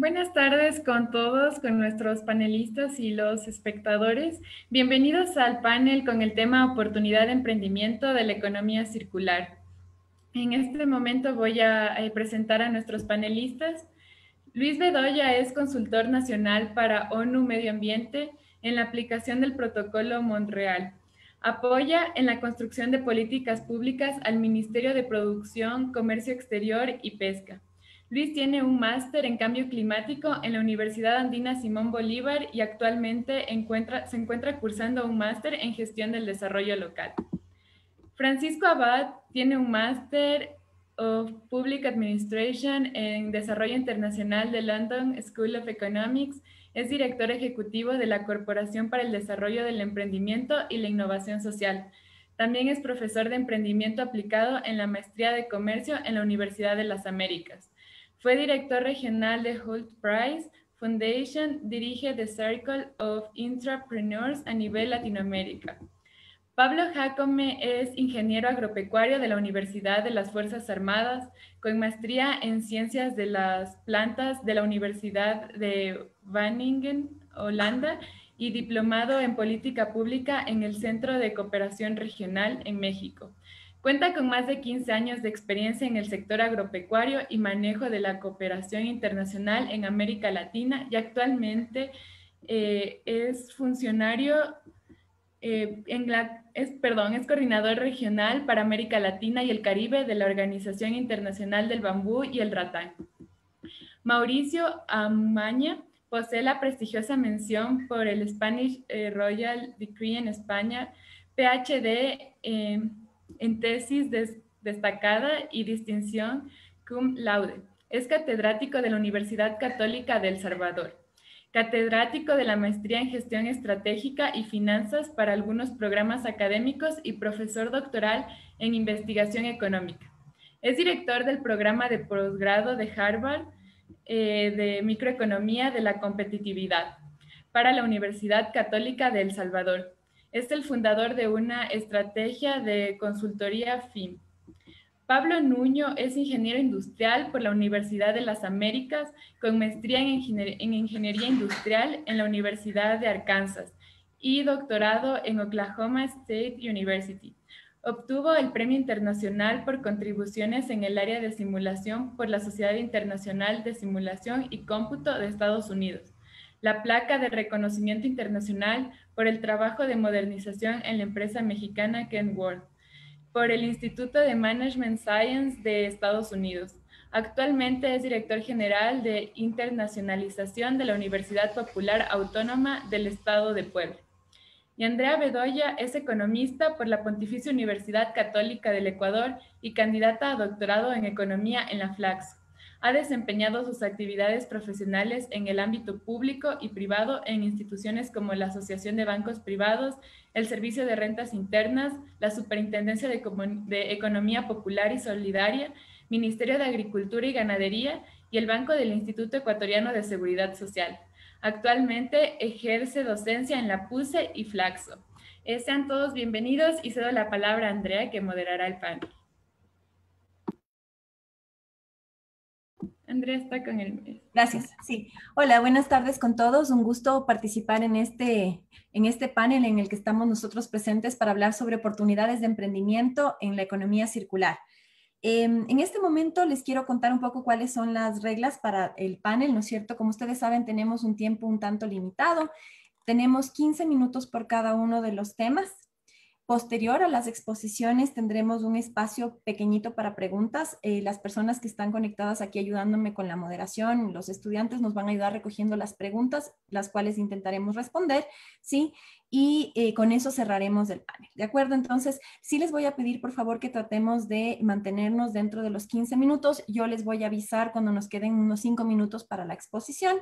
Buenas tardes con todos, con nuestros panelistas y los espectadores. Bienvenidos al panel con el tema Oportunidad de Emprendimiento de la Economía Circular. En este momento voy a presentar a nuestros panelistas. Luis Bedoya es consultor nacional para ONU Medio Ambiente en la aplicación del Protocolo Montreal. Apoya en la construcción de políticas públicas al Ministerio de Producción, Comercio Exterior y Pesca. Luis tiene un máster en cambio climático en la Universidad Andina Simón Bolívar y actualmente se encuentra cursando un máster en gestión del desarrollo local. Francisco Abad tiene un máster of Public Administration en Desarrollo Internacional de London School of Economics. Es director ejecutivo de la Corporación para el Desarrollo del Emprendimiento y la Innovación Social. También es profesor de emprendimiento aplicado en la Maestría de Comercio en la Universidad de las Américas. Fue director regional de Holt Price Foundation, dirige The Circle of Intrapreneurs a nivel Latinoamérica. Pablo Jacome es ingeniero agropecuario de la Universidad de las Fuerzas Armadas, con maestría en Ciencias de las Plantas de la Universidad de Wageningen, Holanda, y diplomado en Política Pública en el Centro de Cooperación Regional en México. Cuenta con más de 15 años de experiencia en el sector agropecuario y manejo de la cooperación internacional en América Latina y actualmente es funcionario es coordinador regional para América Latina y el Caribe de la Organización Internacional del Bambú y el Ratán. Mauricio Amaña posee la prestigiosa mención por el Spanish Royal Decree en España, PhD en tesis destacada y distinción cum laude. Es catedrático de la Universidad Católica de El Salvador, catedrático de la Maestría en Gestión Estratégica y Finanzas para algunos programas académicos y profesor doctoral en Investigación Económica. Es director del programa de posgrado de Harvard de Microeconomía de la Competitividad para la Universidad Católica de El Salvador. Es el fundador de una estrategia de consultoría FIM. Pablo Nuño es ingeniero industrial por la Universidad de las Américas, con maestría en Ingeniería Industrial en la Universidad de Arkansas y doctorado en Oklahoma State University. Obtuvo el Premio Internacional por contribuciones en el área de simulación por la Sociedad Internacional de Simulación y Cómputo de Estados Unidos, la placa de reconocimiento internacional por el trabajo de modernización en la empresa mexicana Kenworth, por el Instituto de Management Science de Estados Unidos. Actualmente es director general de internacionalización de la Universidad Popular Autónoma del Estado de Puebla. Y Andrea Bedoya es economista por la Pontificia Universidad Católica del Ecuador y candidata a doctorado en economía en la Flaxo. Ha desempeñado sus actividades profesionales en el ámbito público y privado en instituciones como la Asociación de Bancos Privados, el Servicio de Rentas Internas, la Superintendencia de Economía Popular y Solidaria, Ministerio de Agricultura y Ganadería y el Banco del Instituto Ecuatoriano de Seguridad Social. Actualmente ejerce docencia en la PUCE y Flaxo. Sean todos bienvenidos y cedo la palabra a Andrea, que moderará el panel. Andrea está con el... Gracias. Sí. Hola, buenas tardes con todos. Un gusto participar en este panel en el que estamos nosotros presentes para hablar sobre oportunidades de emprendimiento en la economía circular. En este momento les quiero contar un poco cuáles son las reglas para el panel, ¿no es cierto? Como ustedes saben, tenemos un tiempo un tanto limitado. Tenemos 15 minutos por cada uno de los temas. Posterior a las exposiciones tendremos un espacio pequeñito para preguntas. Las personas que están conectadas aquí ayudándome con la moderación, los estudiantes nos van a ayudar recogiendo las preguntas, las cuales intentaremos responder, ¿sí? Y con eso cerraremos el panel, ¿de acuerdo? Entonces, sí les voy a pedir, por favor, que tratemos de mantenernos dentro de los 15 minutos. Yo les voy a avisar cuando nos queden unos 5 minutos para la exposición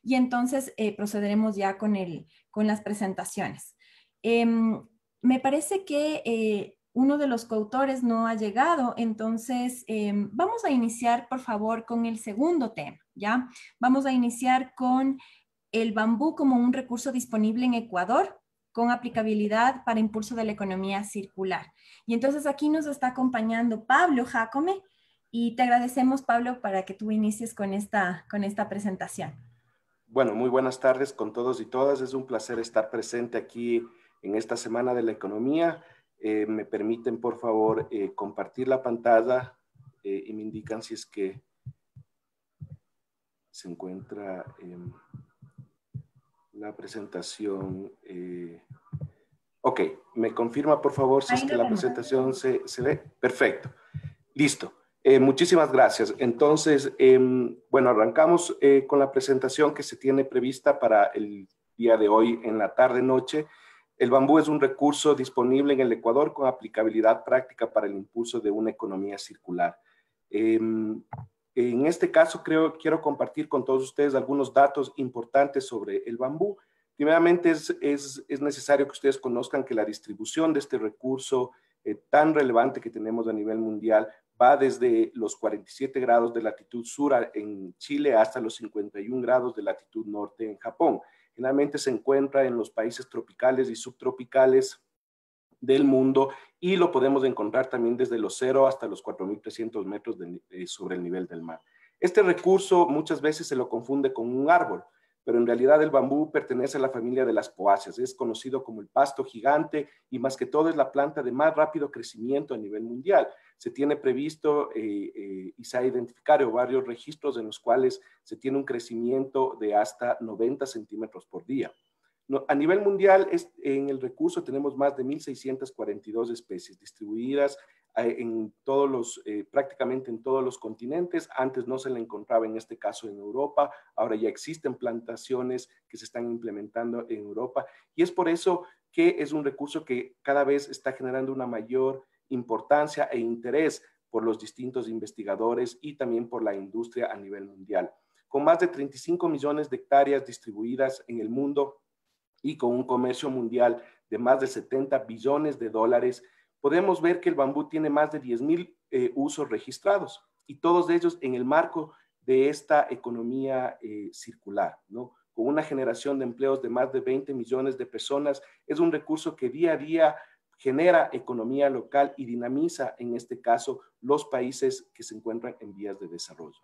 y entonces procederemos ya con las presentaciones. Me parece que uno de los coautores no ha llegado, entonces vamos a iniciar, por favor, con el segundo tema, ¿ya? Vamos a iniciar con el bambú como un recurso disponible en Ecuador con aplicabilidad para impulso de la economía circular. Y entonces aquí nos está acompañando Pablo Jacome, Y te agradecemos, Pablo, para que tú inicies con esta presentación. Bueno, muy buenas tardes con todos y todas. Es un placer estar presente aquí en esta Semana de la Economía. Me permiten, por favor, compartir la pantalla y me indican si es que se encuentra la presentación. Ok, me confirma, por favor, si es que la presentación se ve. Perfecto. Listo. Muchísimas gracias. Entonces, bueno, arrancamos con la presentación que se tiene prevista para el día de hoy en la tarde-noche. El bambú es un recurso disponible en el Ecuador con aplicabilidad práctica para el impulso de una economía circular. En este caso, quiero compartir con todos ustedes algunos datos importantes sobre el bambú. Primeramente, es necesario que ustedes conozcan que la distribución de este recurso tan relevante que tenemos a nivel mundial va desde los 47 grados de latitud sur en Chile hasta los 51 grados de latitud norte en Japón. Generalmente se encuentra en los países tropicales y subtropicales del mundo y lo podemos encontrar también desde los 0 hasta los 4.300 metros sobre el nivel del mar. Este recurso muchas veces se lo confunde con un árbol, pero en realidad el bambú pertenece a la familia de las poáceas. Es conocido como el pasto gigante y más que todo es la planta de más rápido crecimiento a nivel mundial. Se tiene previsto y se ha identificado varios registros en los cuales se tiene un crecimiento de hasta 90 centímetros por día. A nivel mundial, en el recurso tenemos más de 1.642 especies distribuidas en prácticamente en todos los continentes. Antes no se le encontraba en este caso en Europa, ahora ya existen plantaciones que se están implementando en Europa y es por eso que es un recurso que cada vez está generando una mayor importancia e interés por los distintos investigadores y también por la industria a nivel mundial. Con más de 35 millones de hectáreas distribuidas en el mundo y con un comercio mundial de más de 70 billones de dólares, podemos ver que el bambú tiene más de 10.000 usos registrados y todos ellos en el marco de esta economía circular, ¿no? Con una generación de empleos de más de 20 millones de personas, es un recurso que día a día genera economía local y dinamiza, en este caso, los países que se encuentran en vías de desarrollo.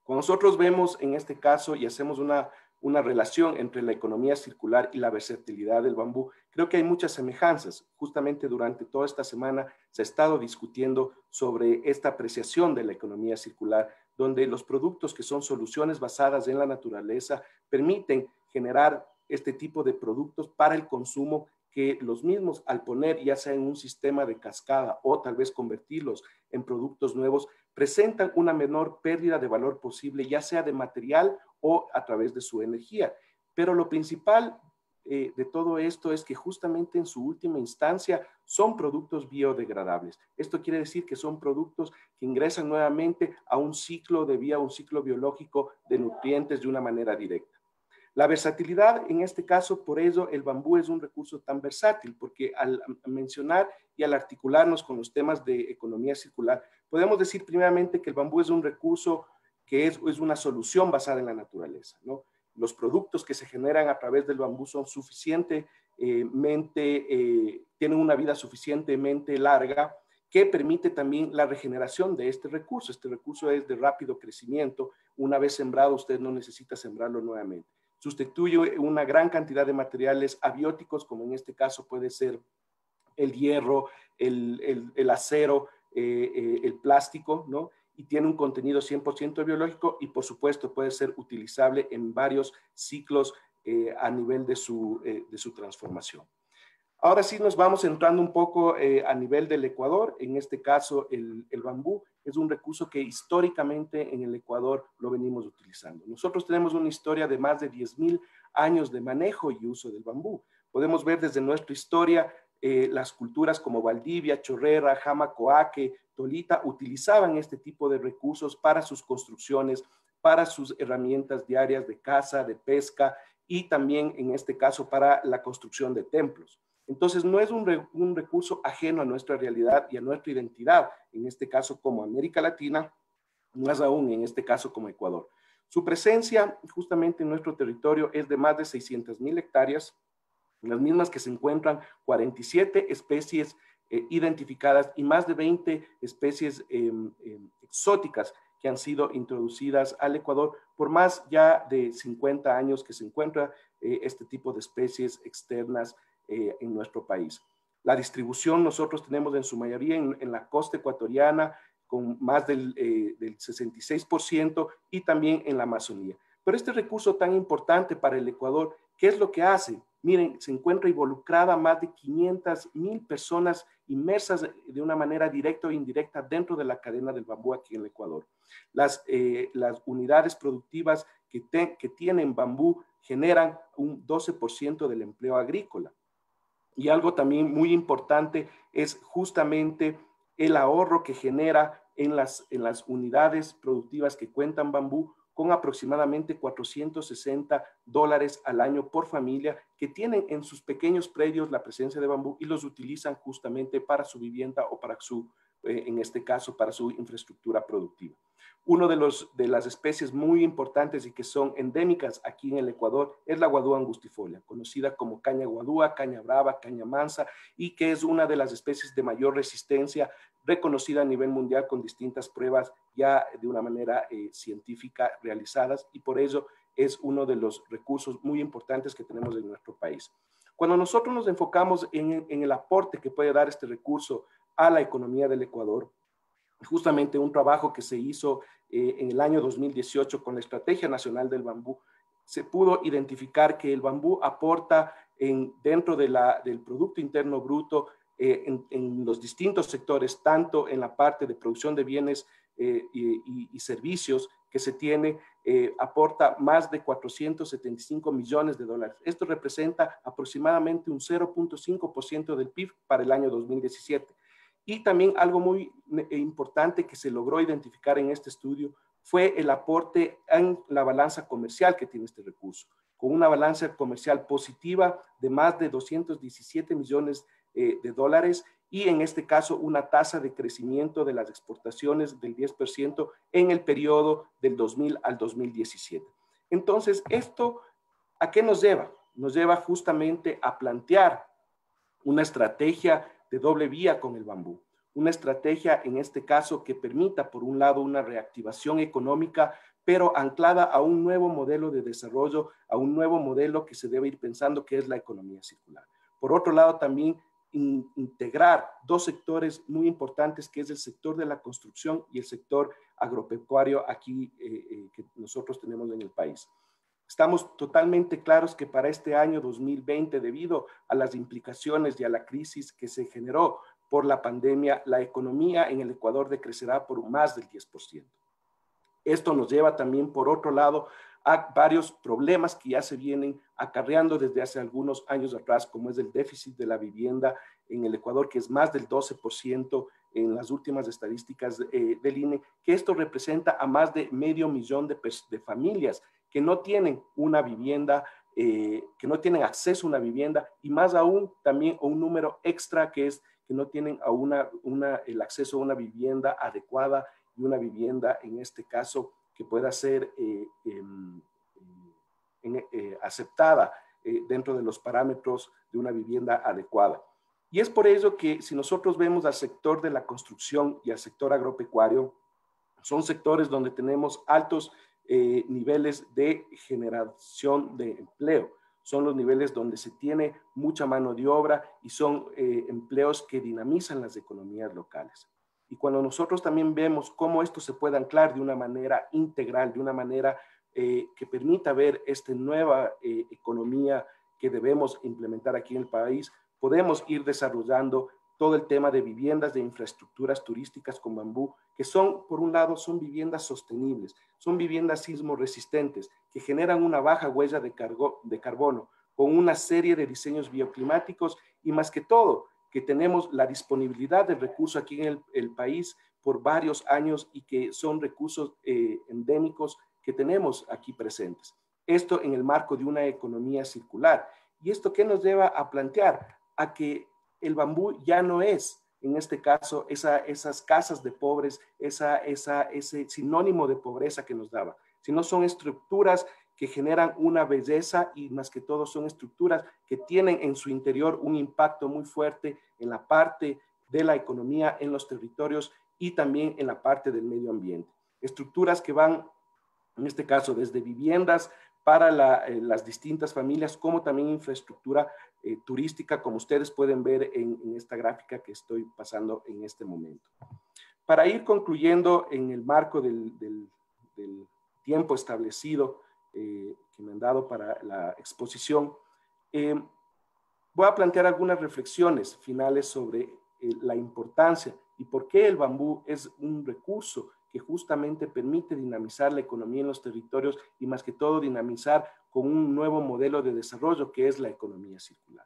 Cuando nosotros vemos en este caso y hacemos una relación entre la economía circular y la versatilidad del bambú, creo que hay muchas semejanzas. Justamente durante toda esta semana se ha estado discutiendo sobre esta apreciación de la economía circular, donde los productos que son soluciones basadas en la naturaleza permiten generar este tipo de productos para el consumo que los mismos al poner ya sea en un sistema de cascada o tal vez convertirlos en productos nuevos, presentan una menor pérdida de valor posible, ya sea de material o a través de su energía. Pero lo principal de todo esto es que justamente en su última instancia son productos biodegradables. Esto quiere decir que son productos que ingresan nuevamente a un ciclo de vida, un ciclo biológico de nutrientes de una manera directa. La versatilidad, en este caso, por eso el bambú es un recurso tan versátil, porque al mencionar y al articularnos con los temas de economía circular, podemos decir primeramente que el bambú es un recurso que es una solución basada en la naturaleza, ¿no? Los productos que se generan a través del bambú son tienen una vida suficientemente larga que permite también la regeneración de este recurso. Este recurso es de rápido crecimiento. Una vez sembrado, usted no necesita sembrarlo nuevamente. Sustituye una gran cantidad de materiales abióticos, como en este caso puede ser el hierro, el acero, el plástico, ¿no? Y tiene un contenido 100% biológico y por supuesto puede ser utilizable en varios ciclos a nivel de su transformación. Ahora sí nos vamos entrando un poco a nivel del Ecuador. En este caso, el bambú es un recurso que históricamente en el Ecuador lo venimos utilizando. Nosotros tenemos una historia de más de 10.000 años de manejo y uso del bambú. Podemos ver desde nuestra historia las culturas como Valdivia, Chorrera, Jamacoaque, Tolita utilizaban este tipo de recursos para sus construcciones, para sus herramientas diarias de caza, de pesca y también en este caso para la construcción de templos. Entonces no es un recurso ajeno a nuestra realidad y a nuestra identidad, en este caso como América Latina, más aún en este caso como Ecuador. Su presencia justamente en nuestro territorio es de más de 600.000 hectáreas, las mismas que se encuentran 47 especies identificadas y más de 20 especies exóticas que han sido introducidas al Ecuador por más ya de 50 años que se encuentra este tipo de especies externas en nuestro país. La distribución nosotros tenemos en su mayoría en la costa ecuatoriana con más del 66% y también en la Amazonía. Pero este recurso tan importante para el Ecuador, ¿qué es lo que hace? Miren, se encuentra involucrada más de 500.000 personas inmersas de una manera directa o indirecta dentro de la cadena del bambú aquí en el Ecuador. Las unidades productivas que tienen bambú generan un 12% del empleo agrícola. Y algo también muy importante es justamente el ahorro que genera en las unidades productivas que cuentan bambú, con aproximadamente $460 al año por familia que tienen en sus pequeños predios la presencia de bambú y los utilizan justamente para su vivienda o para en este caso, para su infraestructura productiva. Uno de las especies muy importantes y que son endémicas aquí en el Ecuador es la guadúa angustifolia, conocida como caña guadúa, caña brava, caña mansa, y que es una de las especies de mayor resistencia reconocida a nivel mundial con distintas pruebas ya de una manera científica realizadas, y por ello es uno de los recursos muy importantes que tenemos en nuestro país. Cuando nosotros nos enfocamos en el aporte que puede dar este recurso a la economía del Ecuador, justamente un trabajo que se hizo en el año 2018 con la Estrategia Nacional del Bambú, se pudo identificar que el bambú aporta dentro del Producto Interno Bruto en los distintos sectores, tanto en la parte de producción de bienes y servicios que se tiene, aporta más de 475 millones de dólares. Esto representa aproximadamente un 0.5% del PIB para el año 2017. Y también algo muy importante que se logró identificar en este estudio fue el aporte en la balanza comercial que tiene este recurso, con una balanza comercial positiva de más de 217 millones de dólares y en este caso una tasa de crecimiento de las exportaciones del 10% en el periodo del 2000 al 2017. Entonces, ¿esto a qué nos lleva? Nos lleva justamente a plantear una estrategia de doble vía con el bambú. Una estrategia, en este caso, que permita, por un lado, una reactivación económica, pero anclada a un nuevo modelo de desarrollo, a un nuevo modelo que se debe ir pensando, que es la economía circular. Por otro lado, también integrar dos sectores muy importantes, que es el sector de la construcción y el sector agropecuario aquí que nosotros tenemos en el país. Estamos totalmente claros que para este año 2020, debido a las implicaciones y a la crisis que se generó por la pandemia, la economía en el Ecuador decrecerá por más del 10%. Esto nos lleva también, por otro lado, a varios problemas que ya se vienen acarreando desde hace algunos años atrás, como es el déficit de la vivienda en el Ecuador, que es más del 12% en las últimas estadísticas del INE, que esto representa a más de 500.000 de familias que no tienen una vivienda, que no tienen acceso a una vivienda, y más aún también un número extra que es que no tienen el acceso a una vivienda adecuada y una vivienda, en este caso, que pueda ser aceptada dentro de los parámetros de una vivienda adecuada. Y es por ello que si nosotros vemos al sector de la construcción y al sector agropecuario, son sectores donde tenemos altos niveles de generación de empleo. Son los niveles donde se tiene mucha mano de obra y son empleos que dinamizan las economías locales. Y cuando nosotros también vemos cómo esto se puede anclar de una manera integral, de una manera que permita ver esta nueva economía que debemos implementar aquí en el país, podemos ir desarrollando todo el tema de viviendas, de infraestructuras turísticas con bambú, que son, por un lado, son viviendas sostenibles, son viviendas sismo resistentes, que generan una baja huella de carbono, con una serie de diseños bioclimáticos y más que todo, que tenemos la disponibilidad del recurso aquí en el país por varios años y que son recursos endémicos que tenemos aquí presentes. Esto en el marco de una economía circular. ¿Y esto qué nos lleva a plantear? A que el bambú ya no es, en este caso, esas casas de pobres, ese sinónimo de pobreza que nos daba, sino son estructuras que generan una belleza y más que todo son estructuras que tienen en su interior un impacto muy fuerte en la parte de la economía en los territorios y también en la parte del medio ambiente. Estructuras que van, en este caso, desde viviendas para las distintas familias, como también infraestructura turística, como ustedes pueden ver en esta gráfica que estoy pasando en este momento. Para ir concluyendo en el marco del tiempo establecido que me han dado para la exposición, voy a plantear algunas reflexiones finales sobre la importancia y por qué el bambú es un recurso que justamente permite dinamizar la economía en los territorios y más que todo dinamizar con un nuevo modelo de desarrollo que es la economía circular.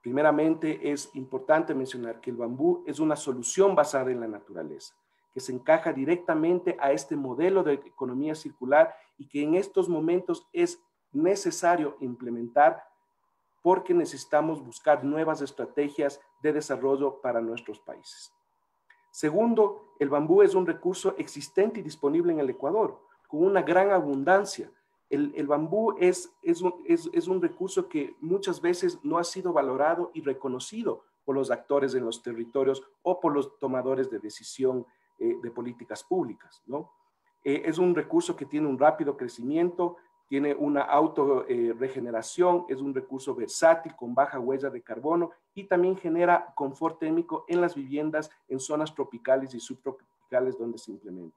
Primeramente, es importante mencionar que el bambú es una solución basada en la naturaleza, que se encaja directamente a este modelo de economía circular y que en estos momentos es necesario implementar porque necesitamos buscar nuevas estrategias de desarrollo para nuestros países. Segundo, el bambú es un recurso existente y disponible en el Ecuador, con una gran abundancia. El bambú es un recurso que muchas veces no ha sido valorado y reconocido por los actores en los territorios o por los tomadores de decisión de políticas públicas, ¿no? Es un recurso que tiene un rápido crecimiento, tiene una autorregeneración, es un recurso versátil con baja huella de carbono y también genera confort térmico en las viviendas en zonas tropicales y subtropicales donde se implementa.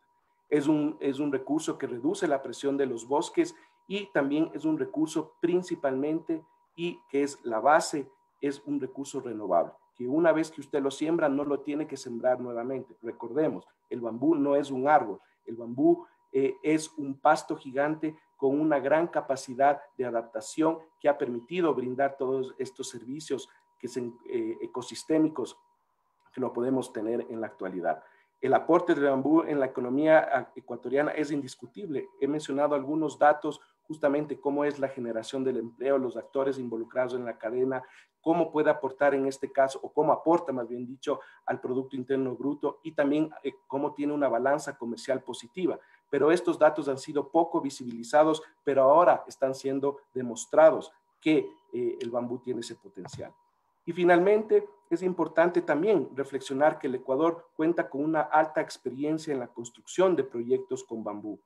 Es un recurso que reduce la presión de los bosques y también es un recurso principalmente y que es la base, es un recurso renovable, que una vez que usted lo siembra no lo tiene que sembrar nuevamente. Recordemos, el bambú no es un árbol, el bambú es un pasto gigante con una gran capacidad de adaptación que ha permitido brindar todos estos servicios que son ecosistémicos que lo podemos tener en la actualidad. El aporte del bambú en la economía ecuatoriana es indiscutible. He mencionado algunos datos, justamente cómo es la generación del empleo, los actores involucrados en la cadena, cómo puede aportar en este caso, o cómo aporta más bien dicho, al Producto Interno Bruto y también cómo tiene una balanza comercial positiva. Pero estos datos han sido poco visibilizados, pero ahora están siendo demostrados que el bambú tiene ese potencial. Y finalmente, es importante también reflexionar que el Ecuador cuenta con una alta experiencia en la construcción de proyectos con bambú.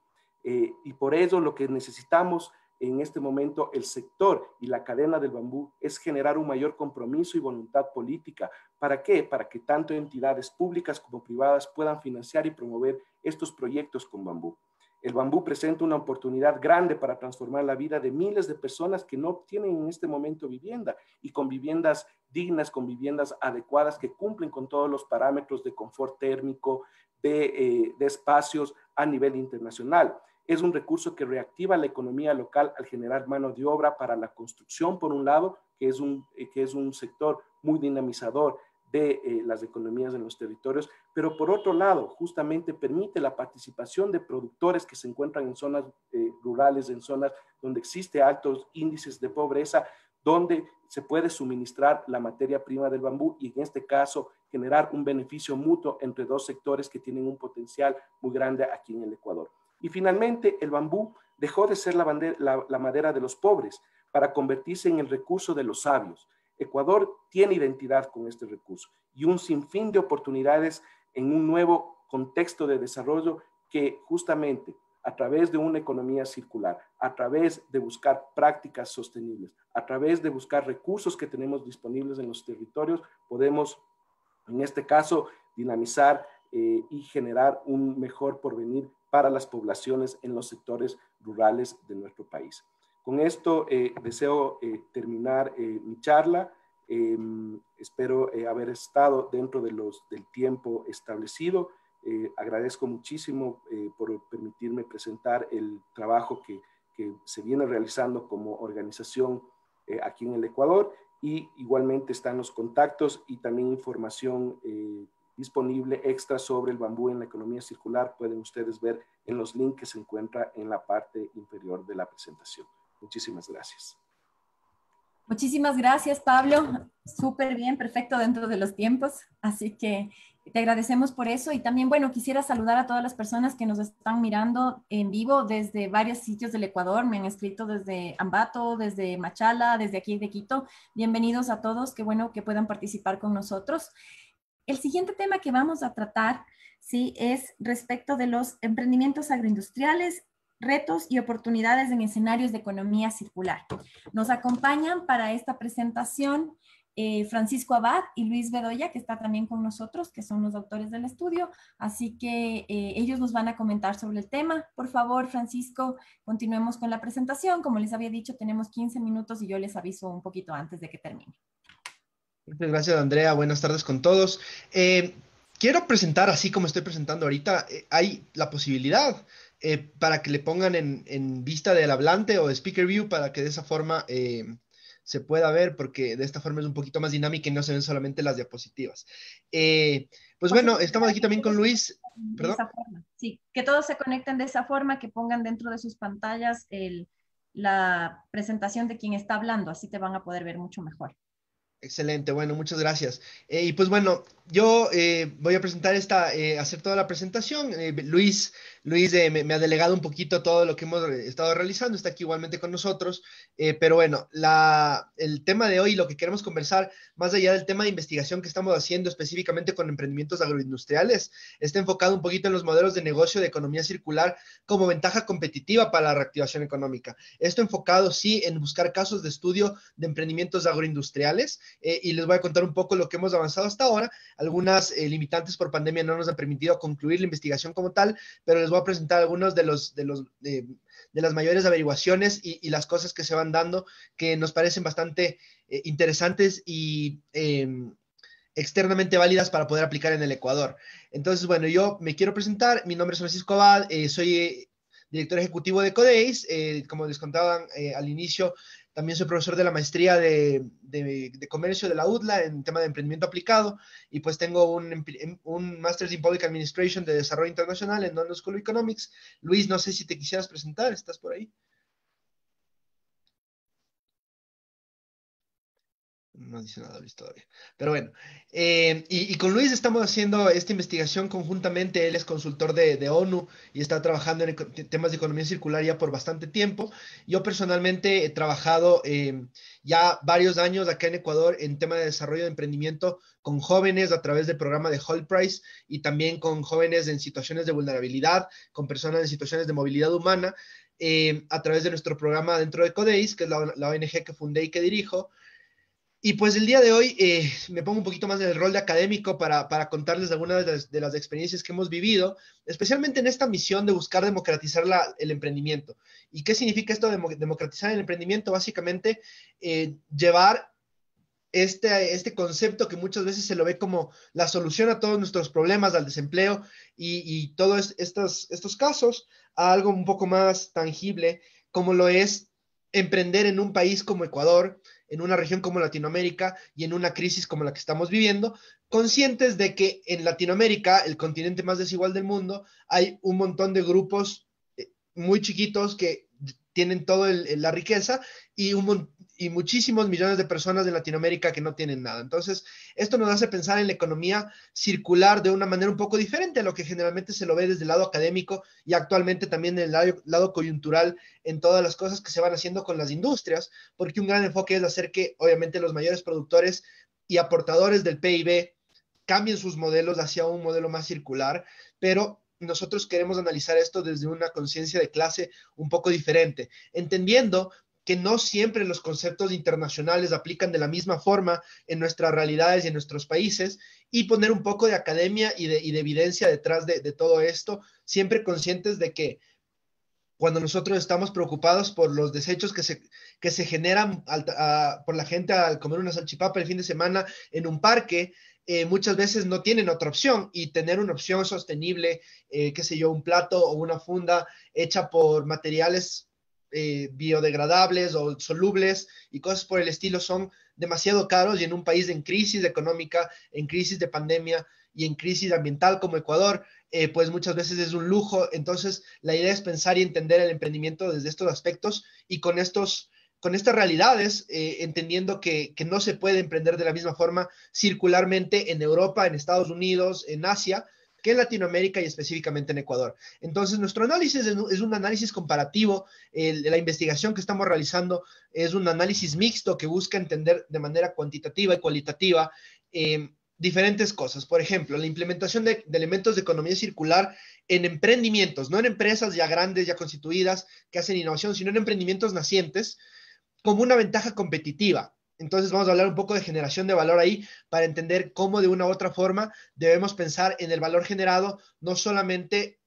Y por eso lo que necesitamos en este momento, el sector y la cadena del bambú, es generar un mayor compromiso y voluntad política. ¿Para qué? Para que tanto entidades públicas como privadas puedan financiar y promover estos proyectos con bambú. El bambú presenta una oportunidad grande para transformar la vida de miles de personas que no tienen en este momento vivienda y con viviendas dignas, con viviendas adecuadas que cumplen con todos los parámetros de confort térmico, de espacios a nivel internacional. Es un recurso que reactiva la economía local al generar mano de obra para la construcción, por un lado, que es un sector muy dinamizador de las economías en los territorios, pero por otro lado, justamente permite la participación de productores que se encuentran en zonas rurales, en zonas donde existe altos índices de pobreza, donde se puede suministrar la materia prima del bambú y en este caso generar un beneficio mutuo entre dos sectores que tienen un potencial muy grande aquí en el Ecuador. Y finalmente, el bambú dejó de ser la madera de los pobres para convertirse en el recurso de los sabios. Ecuador tiene identidad con este recurso y un sinfín de oportunidades en un nuevo contexto de desarrollo que justamente a través de una economía circular, a través de buscar prácticas sostenibles, a través de buscar recursos que tenemos disponibles en los territorios, podemos, en este caso, dinamizar y generar un mejor porvenir para las poblaciones en los sectores rurales de nuestro país. Con esto deseo terminar mi charla. Espero haber estado dentro del tiempo establecido. Agradezco muchísimo por permitirme presentar el trabajo que se viene realizando como organización aquí en el Ecuador y igualmente están los contactos y también información disponible extra sobre el bambú en la economía circular. Pueden ustedes ver en los links que se encuentran en la parte inferior de la presentación. Muchísimas gracias. Muchísimas gracias, Pablo. Súper bien, perfecto dentro de los tiempos. Así que te agradecemos por eso. Y también, bueno, quisiera saludar a todas las personas que nos están mirando en vivo desde varios sitios del Ecuador. Me han escrito desde Ambato, desde Machala, desde aquí de Quito. Bienvenidos a todos. Qué bueno que puedan participar con nosotros. El siguiente tema que vamos a tratar, ¿sí?, es respecto de los emprendimientos agroindustriales, retos y oportunidades en escenarios de economía circular. Nos acompañan para esta presentación Francisco Abad y Luis Bedoya, que está también con nosotros, que son los autores del estudio. Así que ellos nos van a comentar sobre el tema. Por favor, Francisco, continuemos con la presentación. Como les había dicho, tenemos 15 minutos y yo les aviso un poquito antes de que termine. Muchas gracias, Andrea. Buenas tardes con todos. Quiero presentar, así como estoy presentando ahorita, hay la posibilidad para que le pongan en vista del hablante o de Speaker View para que de esa forma se pueda ver, porque de esta forma es un poquito más dinámica y no se ven solamente las diapositivas. Pues bueno, estamos aquí también con Luis. De esa forma, sí, que todos se conecten de esa forma, que pongan dentro de sus pantallas la presentación de quien está hablando, así te van a poder ver mucho mejor. Excelente, bueno, muchas gracias. Y pues bueno, yo voy a presentar hacer toda la presentación. Luis me ha delegado un poquito todo lo que hemos estado realizando, está aquí igualmente con nosotros. Pero bueno, el tema de hoy, lo que queremos conversar, más allá del tema de investigación que estamos haciendo específicamente con emprendimientos agroindustriales, está enfocado un poquito en los modelos de negocio de economía circular como ventaja competitiva para la reactivación económica. Esto enfocado, sí, en buscar casos de estudio de emprendimientos agroindustriales. Y les voy a contar un poco lo que hemos avanzado hasta ahora. Algunas limitantes por pandemia no nos han permitido concluir la investigación como tal, pero les voy a presentar algunos de las mayores averiguaciones y las cosas que se van dando que nos parecen bastante interesantes y externamente válidas para poder aplicar en el Ecuador. Entonces, bueno, yo me quiero presentar. Mi nombre es Francisco Abad, soy director ejecutivo de Codeis. Como les contaban al inicio, también soy profesor de la maestría de comercio de la UDLA en tema de emprendimiento aplicado, y pues tengo un Master's in Public Administration de Desarrollo Internacional en London School of Economics. Luis, no sé si te quisieras presentar, ¿estás por ahí? No dice nada Luis todavía. Pero bueno, y con Luis estamos haciendo esta investigación conjuntamente. Él es consultor de ONU y está trabajando en temas de economía circular ya por bastante tiempo. Yo personalmente he trabajado ya varios años acá en Ecuador en tema de desarrollo de emprendimiento con jóvenes a través del programa de Hall Price, y también con jóvenes en situaciones de vulnerabilidad, con personas en situaciones de movilidad humana, a través de nuestro programa dentro de Codeis, que es la ONG que fundé y que dirijo. Y pues el día de hoy me pongo un poquito más en el rol de académico para contarles algunas de las experiencias que hemos vivido, especialmente en esta misión de buscar democratizar el emprendimiento. ¿Y qué significa esto de democratizar el emprendimiento? Básicamente, llevar este concepto que muchas veces se lo ve como la solución a todos nuestros problemas, al desempleo y todos estos casos, a algo un poco más tangible, como lo es emprender en un país como Ecuador, en una región como Latinoamérica y en una crisis como la que estamos viviendo, conscientes de que en Latinoamérica, el continente más desigual del mundo, hay un montón de grupos muy chiquitos que tienen toda la riqueza y muchísimos millones de personas de Latinoamérica que no tienen nada. Entonces, esto nos hace pensar en la economía circular de una manera un poco diferente a lo que generalmente se lo ve desde el lado académico y actualmente también en el lado coyuntural en todas las cosas que se van haciendo con las industrias, porque un gran enfoque es hacer que, obviamente, los mayores productores y aportadores del PIB cambien sus modelos hacia un modelo más circular, pero nosotros queremos analizar esto desde una conciencia de clase un poco diferente, entendiendo que no siempre los conceptos internacionales aplican de la misma forma en nuestras realidades y en nuestros países, y poner un poco de academia y de evidencia detrás de todo esto, siempre conscientes de que cuando nosotros estamos preocupados por los desechos que se generan por la gente al comer una salchipapa el fin de semana en un parque, muchas veces no tienen otra opción, y tener una opción sostenible, qué sé yo, un plato o una funda hecha por materiales biodegradables o solubles y cosas por el estilo son demasiado caros, y en un país en crisis económica, en crisis de pandemia y en crisis ambiental como Ecuador, pues muchas veces es un lujo. Entonces la idea es pensar y entender el emprendimiento desde estos aspectos y con estas realidades, entendiendo que no se puede emprender de la misma forma circularmente en Europa, en Estados Unidos, en Asia, que en Latinoamérica y específicamente en Ecuador. Entonces, nuestro análisis es un análisis comparativo. La investigación que estamos realizando es un análisis mixto que busca entender de manera cuantitativa y cualitativa diferentes cosas. Por ejemplo, la implementación de elementos de economía circular en emprendimientos, no en empresas ya grandes, ya constituidas, que hacen innovación, sino en emprendimientos nacientes, como una ventaja competitiva. Entonces vamos a hablar un poco de generación de valor ahí para entender cómo de una u otra forma debemos pensar en el valor generado, no solamente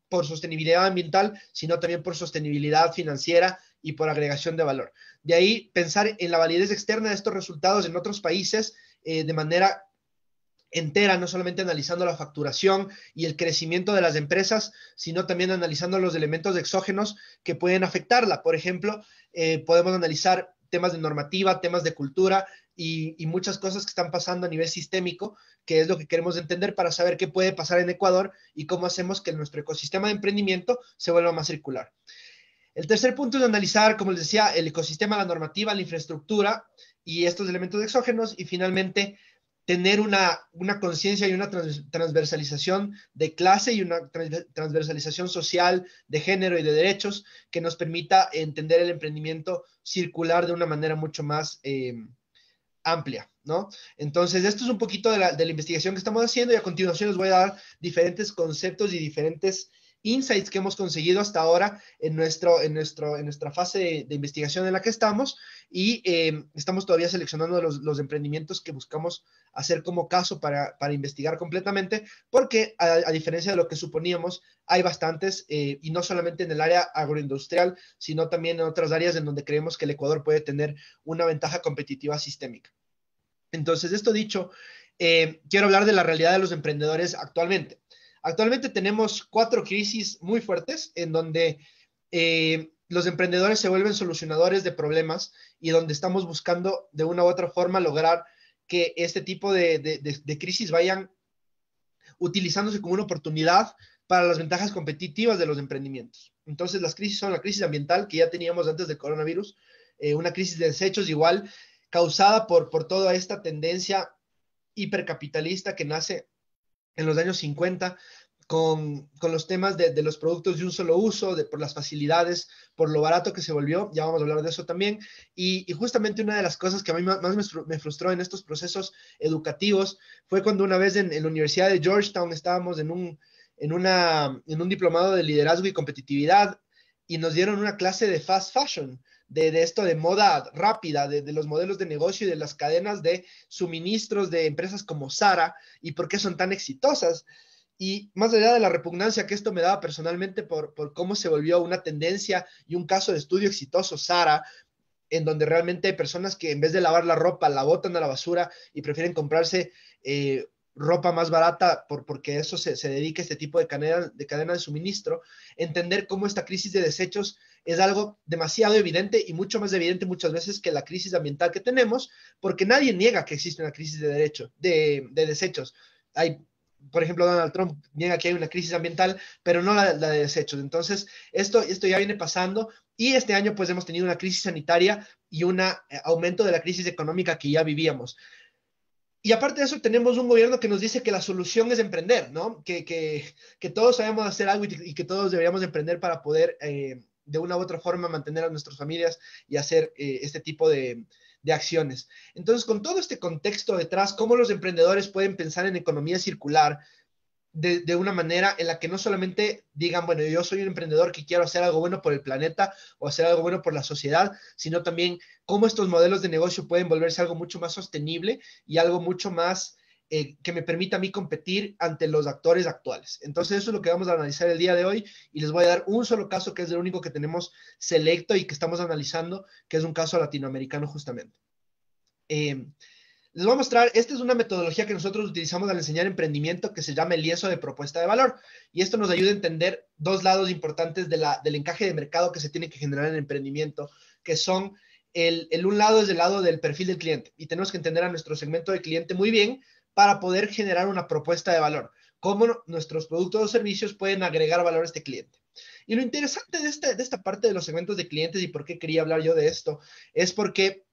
por sostenibilidad ambiental, sino también por sostenibilidad financiera y por agregación de valor. De ahí pensar en la validez externa de estos resultados en otros países de manera entera, no solamente analizando la facturación y el crecimiento de las empresas, sino también analizando los elementos exógenos que pueden afectarla. Por ejemplo, podemos analizar temas de normativa, temas de cultura y muchas cosas que están pasando a nivel sistémico, que es lo que queremos entender para saber qué puede pasar en Ecuador y cómo hacemos que nuestro ecosistema de emprendimiento se vuelva más circular. El tercer punto es analizar, como les decía, el ecosistema, la normativa, la infraestructura y estos elementos exógenos, y finalmente tener una conciencia y una transversalización de clase y una transversalización social, de género y de derechos que nos permita entender el emprendimiento circular de una manera mucho más amplia, ¿no? Entonces, esto es un poquito de la investigación que estamos haciendo, y a continuación les voy a dar diferentes conceptos y diferentes insights que hemos conseguido hasta ahora en nuestra fase de investigación en la que estamos, y estamos todavía seleccionando los emprendimientos que buscamos hacer como caso para investigar completamente, porque a diferencia de lo que suponíamos, hay bastantes, y no solamente en el área agroindustrial, sino también en otras áreas en donde creemos que el Ecuador puede tener una ventaja competitiva sistémica. Entonces, esto dicho, quiero hablar de la realidad de los emprendedores actualmente. Actualmente tenemos 4 crisis muy fuertes en donde los emprendedores se vuelven solucionadores de problemas, y donde estamos buscando de una u otra forma lograr que este tipo de crisis vayan utilizándose como una oportunidad para las ventajas competitivas de los emprendimientos. Entonces, las crisis son la crisis ambiental, que ya teníamos antes del coronavirus, una crisis de desechos igual, causada por toda esta tendencia hipercapitalista que nace en los años 50, con los temas de los productos de un solo uso, por las facilidades, por lo barato que se volvió. Ya vamos a hablar de eso también. Y justamente una de las cosas que a mí más me frustró en estos procesos educativos fue cuando una vez en la Universidad de Georgetown estábamos en un diplomado de liderazgo y competitividad, y nos dieron una clase de fast fashion, de esto de moda rápida, de los modelos de negocio y de las cadenas de suministros de empresas como Zara y por qué son tan exitosas. Y más allá de la repugnancia que esto me daba personalmente por cómo se volvió una tendencia y un caso de estudio exitoso Zara, en donde realmente hay personas que en vez de lavar la ropa, la botan a la basura y prefieren comprarse ropa más barata porque eso se dedica a este tipo de cadena de suministro, entender cómo esta crisis de desechos es algo demasiado evidente, y mucho más evidente muchas veces que la crisis ambiental que tenemos, porque nadie niega que existe una crisis de desechos. Por ejemplo, Donald Trump niega que hay una crisis ambiental, pero no la de desechos. Entonces, esto ya viene pasando, y este año pues hemos tenido una crisis sanitaria y un aumento de la crisis económica que ya vivíamos. Y aparte de eso, tenemos un gobierno que nos dice que la solución es emprender, ¿no? Que todos sabemos hacer algo y que todos deberíamos emprender para poder, de una u otra forma, mantener a nuestras familias y hacer este tipo de acciones. Entonces, con todo este contexto detrás, ¿cómo los emprendedores pueden pensar en economía circular de una manera en la que no solamente digan, bueno, yo soy un emprendedor que quiero hacer algo bueno por el planeta o hacer algo bueno por la sociedad, sino también cómo estos modelos de negocio pueden volverse algo mucho más sostenible y algo mucho más que me permita a mí competir ante los actores actuales? Entonces, eso es lo que vamos a analizar el día de hoy, y les voy a dar un solo caso que es el único que tenemos selecto y que estamos analizando, que es un caso latinoamericano justamente. Les voy a mostrar, esta es una metodología que nosotros utilizamos al enseñar emprendimiento, que se llama el lienzo de propuesta de valor, y esto nos ayuda a entender 2 lados importantes del encaje de mercado que se tiene que generar en el emprendimiento, que son un lado es el lado del perfil del cliente, y tenemos que entender a nuestro segmento de cliente muy bien para poder generar una propuesta de valor, cómo nuestros productos o servicios pueden agregar valor a este cliente. Y lo interesante de esta parte de los segmentos de clientes, y por qué quería hablar yo de esto, es porque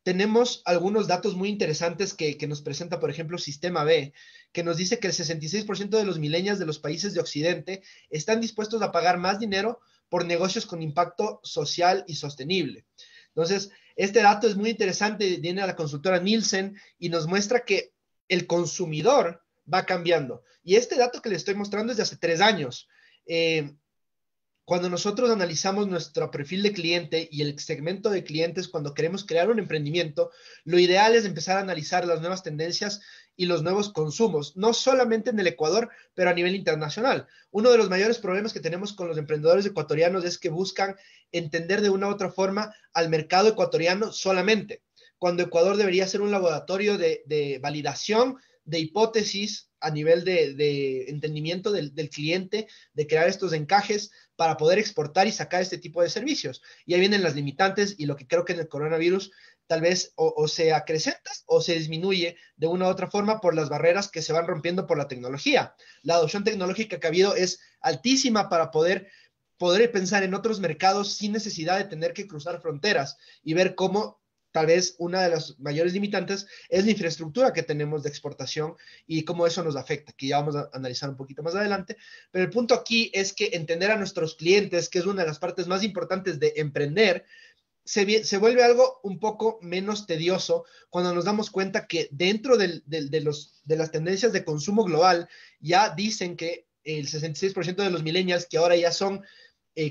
tenemos algunos datos muy interesantes que nos presenta, por ejemplo, Sistema B, que nos dice que el 66% de los millennials de los países de Occidente están dispuestos a pagar más dinero por negocios con impacto social y sostenible. Entonces, este dato es muy interesante, viene a la consultora Nielsen y nos muestra que el consumidor va cambiando. Y este dato que les estoy mostrando es de hace 3 años. Cuando nosotros analizamos nuestro perfil de cliente y el segmento de clientes, cuando queremos crear un emprendimiento, lo ideal es empezar a analizar las nuevas tendencias y los nuevos consumos, no solamente en el Ecuador, pero a nivel internacional. Uno de los mayores problemas que tenemos con los emprendedores ecuatorianos es que buscan entender de una u otra forma al mercado ecuatoriano solamente, cuando Ecuador debería ser un laboratorio de validación, de hipótesis a nivel de entendimiento del cliente, de crear estos encajes para poder exportar y sacar este tipo de servicios. Y ahí vienen las limitantes y lo que creo que en el coronavirus tal vez o se acrecenta o se disminuye de una u otra forma por las barreras que se van rompiendo por la tecnología. La adopción tecnológica que ha habido es altísima para poder pensar en otros mercados sin necesidad de tener que cruzar fronteras y ver cómo tal vez una de las mayores limitantes es la infraestructura que tenemos de exportación y cómo eso nos afecta, que ya vamos a analizar un poquito más adelante. Pero el punto aquí es que entender a nuestros clientes, que es una de las partes más importantes de emprender, se vuelve algo un poco menos tedioso cuando nos damos cuenta que dentro de las tendencias de consumo global ya dicen que el 66% de los millennials, que ahora ya son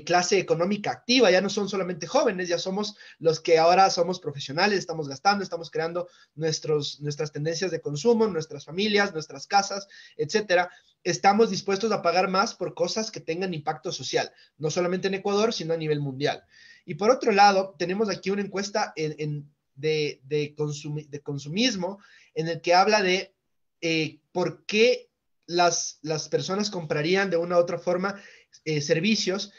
clase económica activa, ya no son solamente jóvenes, ya somos los que ahora somos profesionales, estamos gastando, estamos creando nuestras tendencias de consumo, nuestras familias, nuestras casas, etcétera. Estamos dispuestos a pagar más por cosas que tengan impacto social, no solamente en Ecuador, sino a nivel mundial. Y por otro lado, tenemos aquí una encuesta de consumismo en el que habla de por qué las personas comprarían de una u otra forma servicios,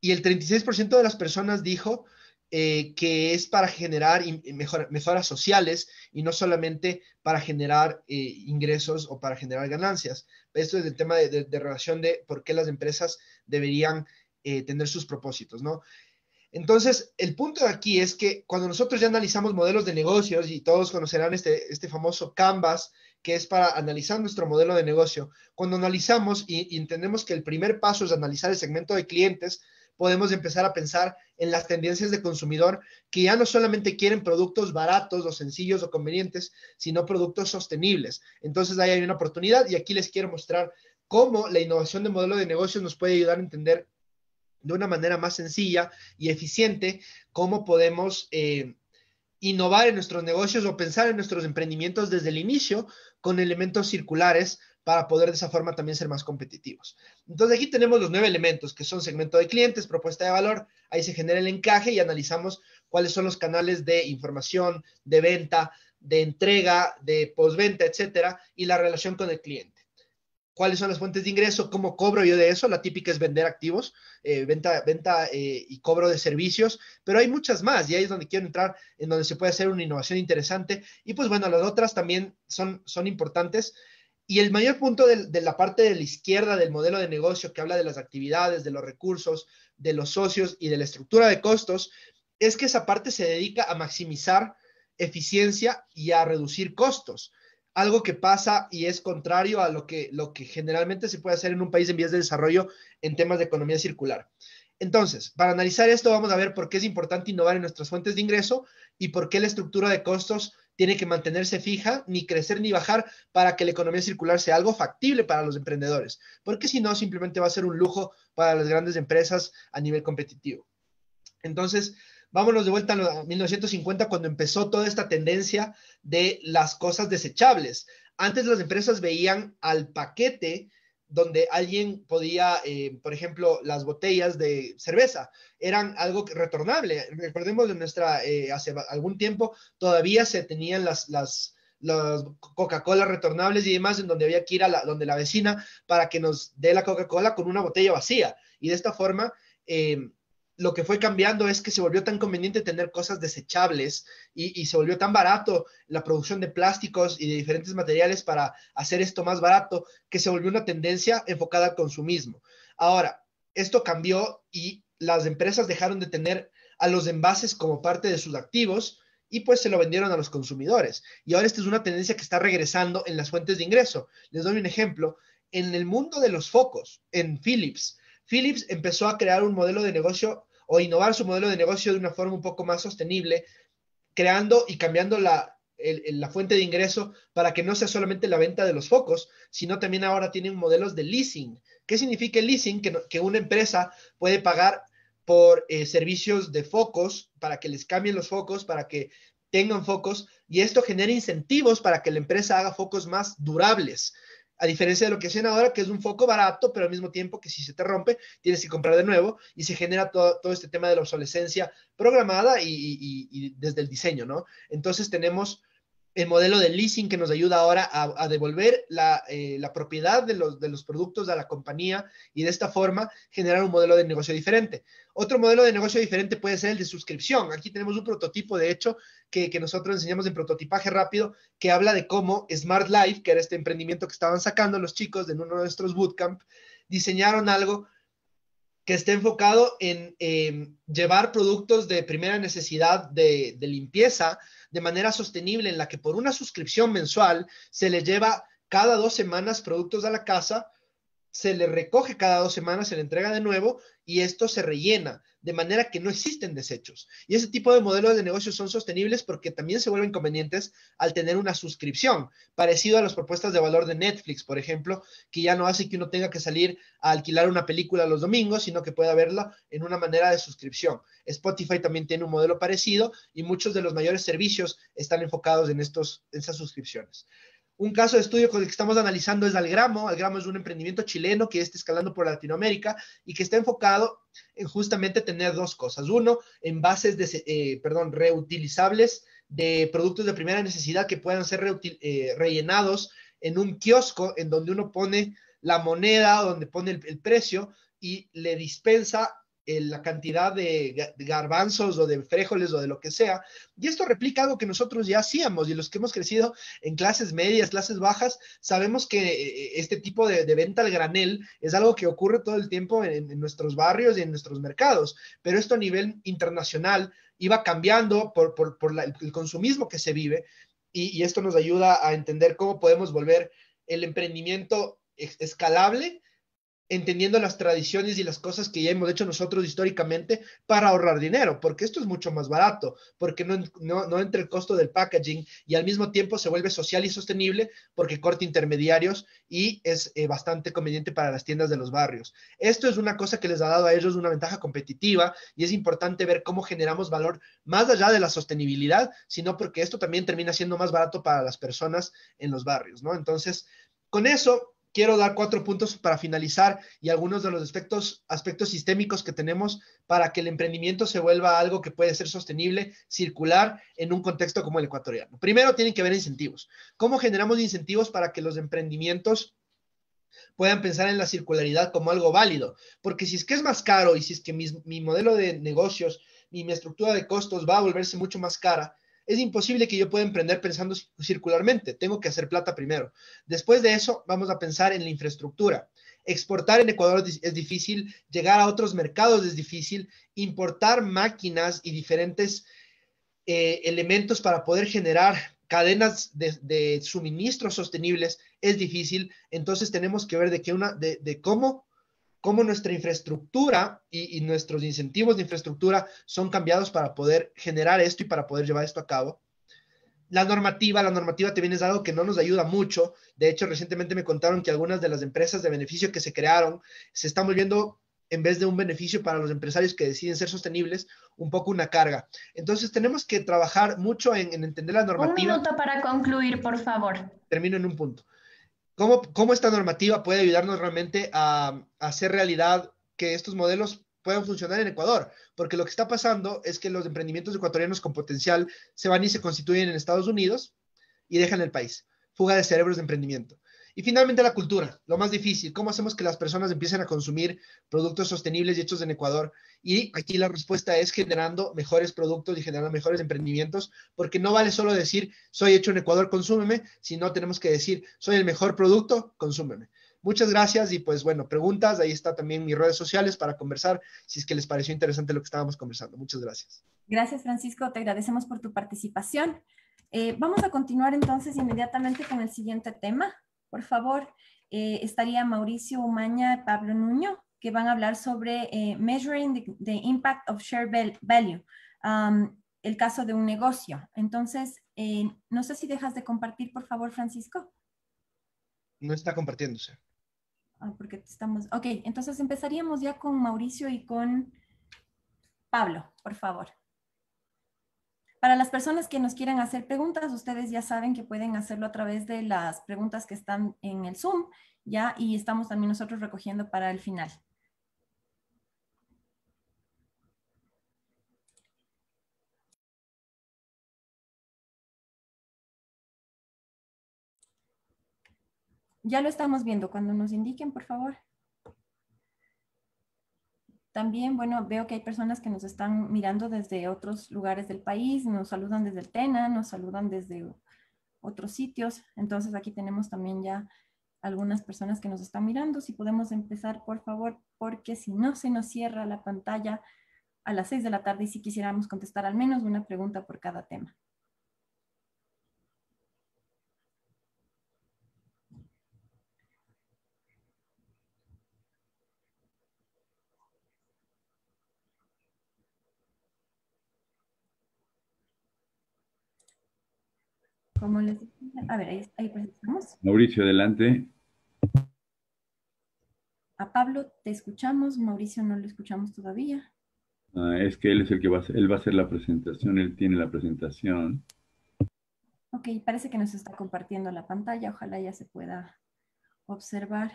y el 36% de las personas dijo que es para generar mejoras sociales y no solamente para generar ingresos o para generar ganancias. Esto es el tema de relación de por qué las empresas deberían tener sus propósitos, ¿no? Entonces, el punto de aquí es que cuando nosotros ya analizamos modelos de negocios, y todos conocerán este famoso Canvas, que es para analizar nuestro modelo de negocio, cuando analizamos y entendemos que el primer paso es analizar el segmento de clientes, podemos empezar a pensar en las tendencias de consumidor que ya no solamente quieren productos baratos o sencillos o convenientes, sino productos sostenibles. Entonces, ahí hay una oportunidad y aquí les quiero mostrar cómo la innovación de modelo de negocios nos puede ayudar a entender de una manera más sencilla y eficiente cómo podemos innovar en nuestros negocios o pensar en nuestros emprendimientos desde el inicio con elementos circulares para poder de esa forma también ser más competitivos. Entonces aquí tenemos los 9 elementos que son segmento de clientes, propuesta de valor, ahí se genera el encaje y analizamos cuáles son los canales de información, de venta, de entrega, de postventa, etcétera, y la relación con el cliente. ¿Cuáles son las fuentes de ingreso? ¿Cómo cobro yo de eso? La típica es vender activos, venta y cobro de servicios, pero hay muchas más y ahí es donde quiero entrar, en donde se puede hacer una innovación interesante. Y pues bueno, las otras también son importantes. Y el mayor punto de la parte de la izquierda del modelo de negocio que habla de las actividades, de los recursos, de los socios y de la estructura de costos, es que esa parte se dedica a maximizar eficiencia y a reducir costos. Algo que pasa y es contrario a lo que generalmente se puede hacer en un país en vías de desarrollo en temas de economía circular. Entonces, para analizar esto, vamos a ver por qué es importante innovar en nuestras fuentes de ingreso y por qué la estructura de costos tiene que mantenerse fija, ni crecer ni bajar, para que la economía circular sea algo factible para los emprendedores, porque si no, simplemente va a ser un lujo para las grandes empresas a nivel competitivo. Entonces, vámonos de vuelta a 1950, cuando empezó toda esta tendencia de las cosas desechables. Antes las empresas veían al paquete donde alguien podía, por ejemplo, las botellas de cerveza, eran algo retornable. Recordemos de hace algún tiempo todavía se tenían las Coca-Cola retornables y demás, en donde había que ir donde la vecina para que nos dé la Coca-Cola con una botella vacía. Y de esta forma, lo que fue cambiando es que se volvió tan conveniente tener cosas desechables y se volvió tan barato la producción de plásticos y de diferentes materiales para hacer esto más barato, que se volvió una tendencia enfocada al consumismo. Ahora, esto cambió y las empresas dejaron de tener a los envases como parte de sus activos y pues se lo vendieron a los consumidores. Y ahora esta es una tendencia que está regresando en las fuentes de ingreso. Les doy un ejemplo. En el mundo de los focos, en Philips empezó a crear un modelo de negocio o innovar su modelo de negocio de una forma un poco más sostenible, creando y cambiando la fuente de ingreso para que no sea solamente la venta de los focos, sino también ahora tienen modelos de leasing. ¿Qué significa el leasing? Que una empresa puede pagar por servicios de focos, para que les cambien los focos, para que tengan focos, y esto genera incentivos para que la empresa haga focos más durables. A diferencia de lo que hacen ahora, que es un foco barato, pero al mismo tiempo que si se te rompe, tienes que comprar de nuevo y se genera todo este tema de la obsolescencia programada y desde el diseño, ¿no? Entonces tenemos el modelo de leasing que nos ayuda ahora a devolver la propiedad de los productos a la compañía y de esta forma generar un modelo de negocio diferente. Otro modelo de negocio diferente puede ser el de suscripción. Aquí tenemos un prototipo, de hecho, que nosotros enseñamos en prototipaje rápido, que habla de cómo Smart Life, que era este emprendimiento que estaban sacando los chicos de uno de nuestros bootcamp, diseñaron algo que esté enfocado en llevar productos de primera necesidad de limpieza de manera sostenible, en la que por una suscripción mensual se le lleva cada 2 semanas productos a la casa, se le recoge cada 2 semanas, se le entrega de nuevo y esto se rellena, de manera que no existen desechos. Y ese tipo de modelos de negocios son sostenibles porque también se vuelven convenientes al tener una suscripción, parecido a las propuestas de valor de Netflix, por ejemplo, que ya no hace que uno tenga que salir a alquilar una película los domingos, sino que pueda verla en una manera de suscripción. Spotify también tiene un modelo parecido y muchos de los mayores servicios están enfocados en esas suscripciones. Un caso de estudio con el que estamos analizando es Algramo. Algramo es un emprendimiento chileno que está escalando por Latinoamérica y que está enfocado en justamente tener 2 cosas. Uno, envases reutilizables de productos de primera necesidad que puedan ser rellenados en un kiosco en donde uno pone la moneda, donde pone el precio y le dispensa la cantidad de garbanzos o de frijoles o de lo que sea. Y esto replica algo que nosotros ya hacíamos y los que hemos crecido en clases medias, clases bajas, sabemos que este tipo de venta al granel es algo que ocurre todo el tiempo en nuestros barrios y en nuestros mercados, pero esto a nivel internacional iba cambiando por el consumismo que se vive y esto nos ayuda a entender cómo podemos volver el emprendimiento escalable, entendiendo las tradiciones y las cosas que ya hemos hecho nosotros históricamente para ahorrar dinero, porque esto es mucho más barato, porque no entra el costo del packaging y al mismo tiempo se vuelve social y sostenible porque corta intermediarios y es bastante conveniente para las tiendas de los barrios. Esto es una cosa que les ha dado a ellos una ventaja competitiva y es importante ver cómo generamos valor más allá de la sostenibilidad, sino porque esto también termina siendo más barato para las personas en los barrios, ¿no? Entonces, con eso quiero dar 4 puntos para finalizar y algunos de los aspectos sistémicos que tenemos para que el emprendimiento se vuelva algo que puede ser sostenible, circular en un contexto como el ecuatoriano. Primero, tienen que haber incentivos. ¿Cómo generamos incentivos para que los emprendimientos puedan pensar en la circularidad como algo válido? Porque si es que es más caro y si es que mi modelo de negocios y mi estructura de costos va a volverse mucho más cara, es imposible que yo pueda emprender pensando circularmente. Tengo que hacer plata primero. Después de eso, vamos a pensar en la infraestructura. Exportar en Ecuador es difícil, llegar a otros mercados es difícil, importar máquinas y diferentes elementos para poder generar cadenas de suministros sostenibles es difícil. Entonces tenemos que ver de cómo nuestra infraestructura y nuestros incentivos de infraestructura son cambiados para poder generar esto y para poder llevar esto a cabo. La normativa también es algo que no nos ayuda mucho. De hecho, recientemente me contaron que algunas de las empresas de beneficio que se crearon se están volviendo, en vez de un beneficio para los empresarios que deciden ser sostenibles, un poco una carga. Entonces, tenemos que trabajar mucho en entender la normativa. 1 minuto para concluir, por favor. Termino en un punto. ¿Cómo esta normativa puede ayudarnos realmente a hacer realidad que estos modelos puedan funcionar en Ecuador? Porque lo que está pasando es que los emprendimientos ecuatorianos con potencial se van y se constituyen en Estados Unidos y dejan el país. Fuga de cerebros de emprendimiento. Y finalmente la cultura, lo más difícil. ¿Cómo hacemos que las personas empiecen a consumir productos sostenibles y hechos en Ecuador? Y aquí la respuesta es generando mejores productos y generando mejores emprendimientos, porque no vale solo decir, soy hecho en Ecuador, consúmeme, sino tenemos que decir, soy el mejor producto, consúmeme. Muchas gracias y pues bueno, preguntas, ahí está también mis redes sociales para conversar, si es que les pareció interesante lo que estábamos conversando. Muchas gracias. Gracias, Francisco, te agradecemos por tu participación. Vamos a continuar entonces inmediatamente con el siguiente tema. Por favor, estaría Mauricio Umaña y Pablo Nuño, que van a hablar sobre Measuring the Impact of Shared Value. el caso de un negocio. Entonces, no sé si dejas de compartir, por favor, Francisco. No está compartiéndose. Porque estamos... Ok, entonces empezaríamos ya con Mauricio y con Pablo, por favor. Para las personas que nos quieran hacer preguntas, ustedes ya saben que pueden hacerlo a través de las preguntas que están en el Zoom, ya, y estamos también nosotros recogiendo para el final. Ya lo estamos viendo. Cuando nos indiquen, por favor. También, bueno, veo que hay personas que nos están mirando desde otros lugares del país, nos saludan desde el TENA, nos saludan desde otros sitios. Entonces, aquí tenemos también ya algunas personas que nos están mirando. Si podemos empezar, por favor, porque si no se nos cierra la pantalla a las 6 de la tarde y si quisiéramos contestar al menos una pregunta por cada tema. Como les decía, a ver, ahí presentamos. Mauricio, adelante. A Pablo te escuchamos, Mauricio no lo escuchamos todavía. Es que él es el que él va a hacer la presentación, él tiene la presentación. Ok, parece que nos está compartiendo la pantalla, ojalá ya se pueda observar.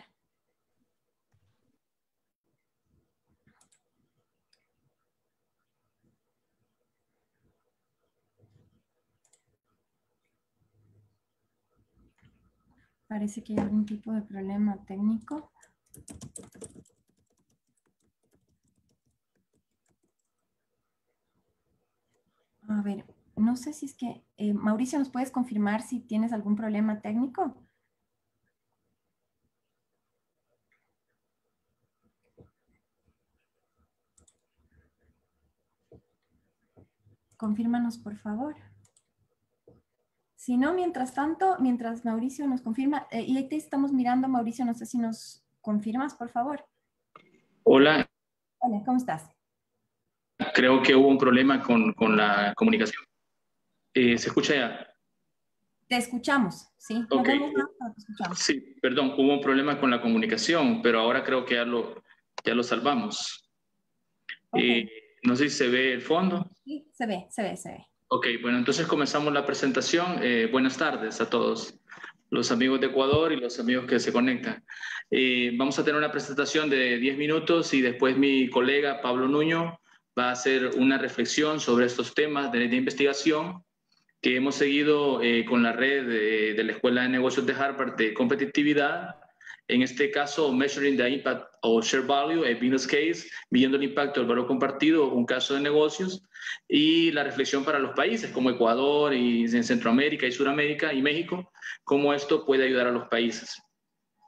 Parece que hay algún tipo de problema técnico. A ver, no sé si es que... Mauricio, ¿nos puedes confirmar si tienes algún problema técnico? Confírmanos, por favor. Si no, mientras tanto, mientras Mauricio nos confirma, y ahí te estamos mirando, Mauricio, no sé si nos confirmas, por favor. Hola. Hola, ¿cómo estás? Creo que hubo un problema con la comunicación. ¿Se escucha ya? Te escuchamos, ¿sí? Ok. No vemos nada, pero te escuchamos. Sí, perdón, hubo un problema con la comunicación, pero ahora creo que ya lo salvamos. Okay. No sé si se ve el fondo. Sí, se ve. Ok, bueno, entonces comenzamos la presentación. Buenas tardes a todos los amigos de Ecuador y los amigos que se conectan. Vamos a tener una presentación de 10 minutos y después mi colega Pablo Nuño va a hacer una reflexión sobre estos temas de investigación que hemos seguido con la red de la Escuela de Negocios de Harvard de competitividad. En este caso, Measuring the Impact of Share Value, a Business Case, midiendo el impacto del valor compartido, un caso de negocios, y la reflexión para los países como Ecuador y en Centroamérica y Suramérica y México, cómo esto puede ayudar a los países.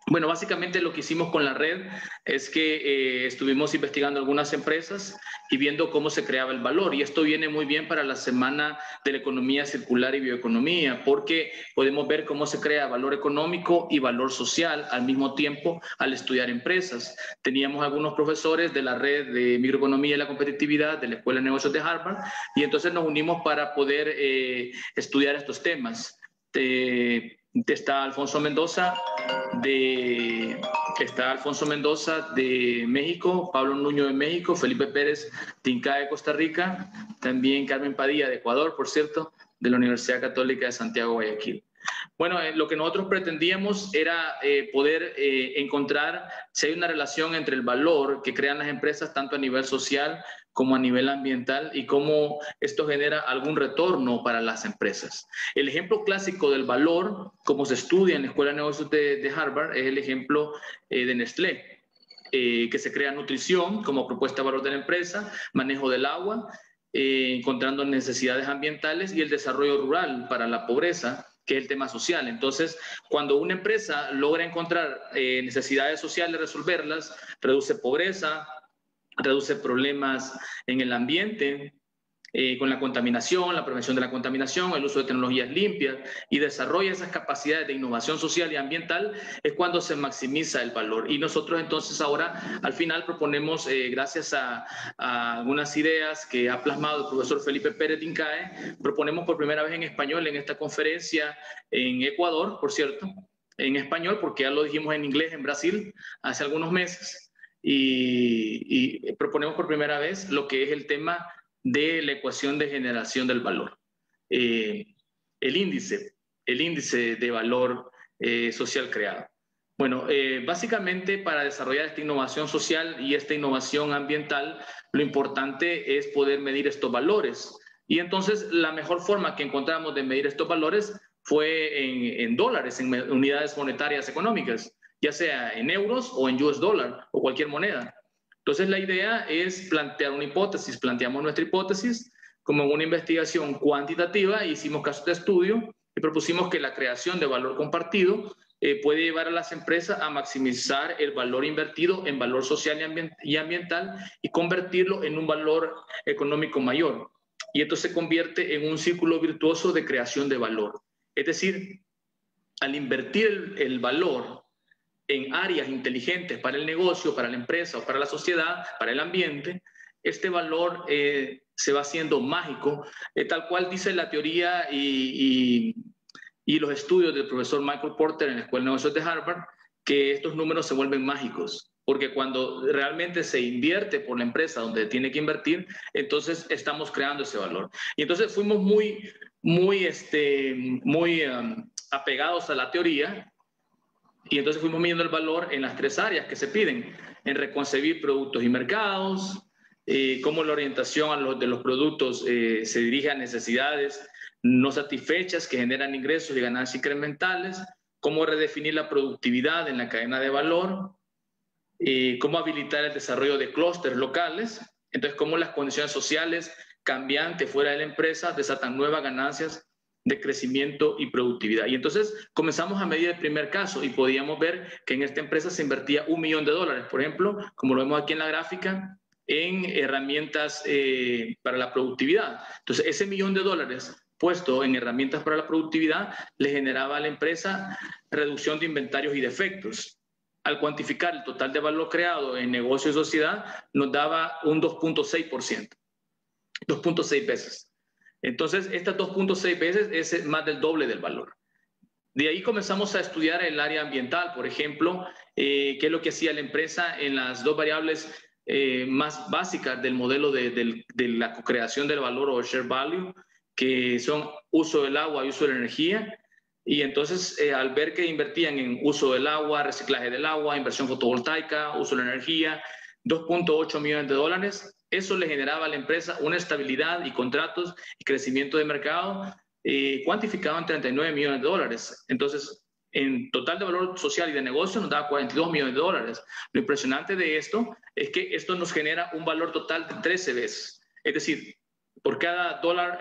Bueno, básicamente lo que hicimos con la red es que estuvimos investigando algunas empresas y viendo cómo se creaba el valor. Y esto viene muy bien para la semana de la economía circular y bioeconomía, porque podemos ver cómo se crea valor económico y valor social al mismo tiempo al estudiar empresas. Teníamos algunos profesores de la red de microeconomía y la competitividad de la Escuela de Negocios de Harvard y entonces nos unimos para poder estudiar estos temas. Está Alfonso Mendoza de México, Pablo Nuño de México, Felipe Pérez Tinca de Costa Rica, también Carmen Padilla de Ecuador, por cierto, de la Universidad Católica de Santiago Guayaquil. Bueno, lo que nosotros pretendíamos era poder encontrar si hay una relación entre el valor que crean las empresas tanto a nivel social como a nivel ambiental y cómo esto genera algún retorno para las empresas. El ejemplo clásico del valor, como se estudia en la Escuela de Negocios de Harvard, es el ejemplo de Nestlé, que se crea nutrición como propuesta de valor de la empresa, manejo del agua, encontrando necesidades ambientales y el desarrollo rural para la pobreza, que es el tema social. Entonces, cuando una empresa logra encontrar necesidades sociales, resolverlas, reduce pobreza, reduce problemas en el ambiente con la contaminación, la prevención de la contaminación, el uso de tecnologías limpias y desarrolla esas capacidades de innovación social y ambiental, es cuando se maximiza el valor. Y nosotros entonces ahora al final proponemos, gracias a algunas ideas que ha plasmado el profesor Felipe Pérez Dincae, proponemos por primera vez en español en esta conferencia en Ecuador, por cierto, en español, porque ya lo dijimos en inglés en Brasil hace algunos meses, y proponemos por primera vez lo que es el tema de la ecuación de generación del valor. El índice de valor social creado. Bueno, básicamente para desarrollar esta innovación social y esta innovación ambiental, lo importante es poder medir estos valores. Y entonces la mejor forma que encontramos de medir estos valores fue en dólares, en unidades monetarias económicas, ya sea en euros o en US dollar o cualquier moneda. Entonces la idea es plantear una hipótesis, planteamos nuestra hipótesis como una investigación cuantitativa, hicimos casos de estudio y propusimos que la creación de valor compartido puede llevar a las empresas a maximizar el valor invertido en valor social y ambiental y convertirlo en un valor económico mayor. Y esto se convierte en un círculo virtuoso de creación de valor. Es decir, al invertir el valor en áreas inteligentes para el negocio, para la empresa o para la sociedad, para el ambiente, este valor se va haciendo mágico, tal cual dice la teoría y los estudios del profesor Michael Porter en la Escuela de Negocios de Harvard, que estos números se vuelven mágicos, porque cuando realmente se invierte por la empresa donde tiene que invertir, entonces estamos creando ese valor. Y entonces fuimos muy apegados a la teoría, y entonces fuimos midiendo el valor en las tres áreas que se piden, en reconcebir productos y mercados, cómo la orientación de los productos se dirige a necesidades no satisfechas que generan ingresos y ganancias incrementales, cómo redefinir la productividad en la cadena de valor, cómo habilitar el desarrollo de clústeres locales, entonces cómo las condiciones sociales cambiantes fuera de la empresa desatan nuevas ganancias de crecimiento y productividad. Y entonces comenzamos a medir el primer caso y podíamos ver que en esta empresa se invertía $1 millón, por ejemplo, como lo vemos aquí en la gráfica, en herramientas para la productividad. Entonces ese $1 millón puesto en herramientas para la productividad le generaba a la empresa reducción de inventarios y defectos. Al cuantificar el total de valor creado en negocio y sociedad, nos daba un 2.6%, 2.6 veces. Entonces, estas 2.6 veces es más del doble del valor. De ahí comenzamos a estudiar el área ambiental, por ejemplo, qué es lo que hacía la empresa en las dos variables más básicas del modelo de la co-creación del valor o share value, que son uso del agua y uso de la energía. Y entonces, al ver que invertían en uso del agua, reciclaje del agua, inversión fotovoltaica, uso de la energía, $2.8 millones, eso le generaba a la empresa una estabilidad y contratos y crecimiento de mercado cuantificado en $39 millones. Entonces, en total de valor social y de negocio nos da $42 millones. Lo impresionante de esto es que esto nos genera un valor total de 13 veces. Es decir, por cada dólar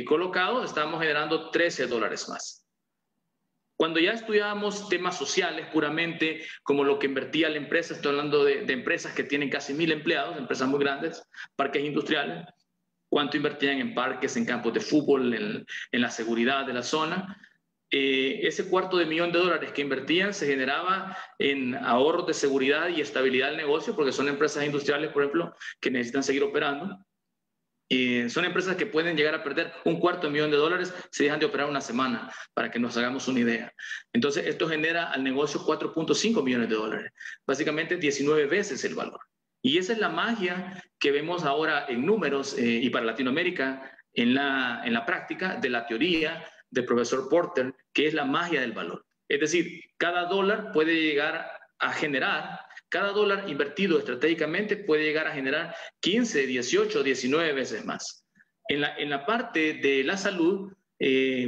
colocado estamos generando $13 más. Cuando ya estudiábamos temas sociales puramente, como lo que invertía la empresa, estoy hablando de empresas que tienen casi 1.000 empleados, empresas muy grandes, parques industriales, cuánto invertían en parques, en campos de fútbol, en la seguridad de la zona. Ese $250,000 que invertían se generaba en ahorros de seguridad y estabilidad del negocio, porque son empresas industriales, por ejemplo, que necesitan seguir operando. Son empresas que pueden llegar a perder $250,000 si dejan de operar una semana, para que nos hagamos una idea. Entonces, esto genera al negocio $4.5 millones, básicamente 19 veces el valor. Y esa es la magia que vemos ahora en números y para Latinoamérica en la práctica de la teoría del profesor Porter, que es la magia del valor. Es decir, cada dólar puede llegar a generar, cada dólar invertido estratégicamente puede llegar a generar 15, 18, 19 veces más. En la parte de la salud,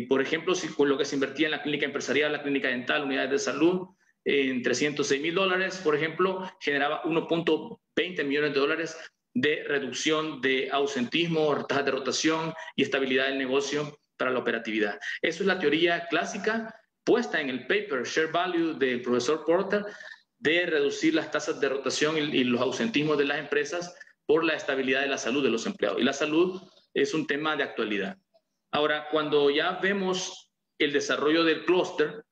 por ejemplo, si con lo que se invertía en la clínica empresarial, la clínica dental, unidades de salud, en $306,000, por ejemplo, generaba $1.20 millones de reducción de ausentismo, tasas de rotación y estabilidad del negocio para la operatividad. Eso es la teoría clásica puesta en el paper Share Value del profesor Porter, de reducir las tasas de rotación y los ausentismos de las empresas por la estabilidad de la salud de los empleados. Y la salud es un tema de actualidad. Ahora, cuando ya vemos el desarrollo del clúster,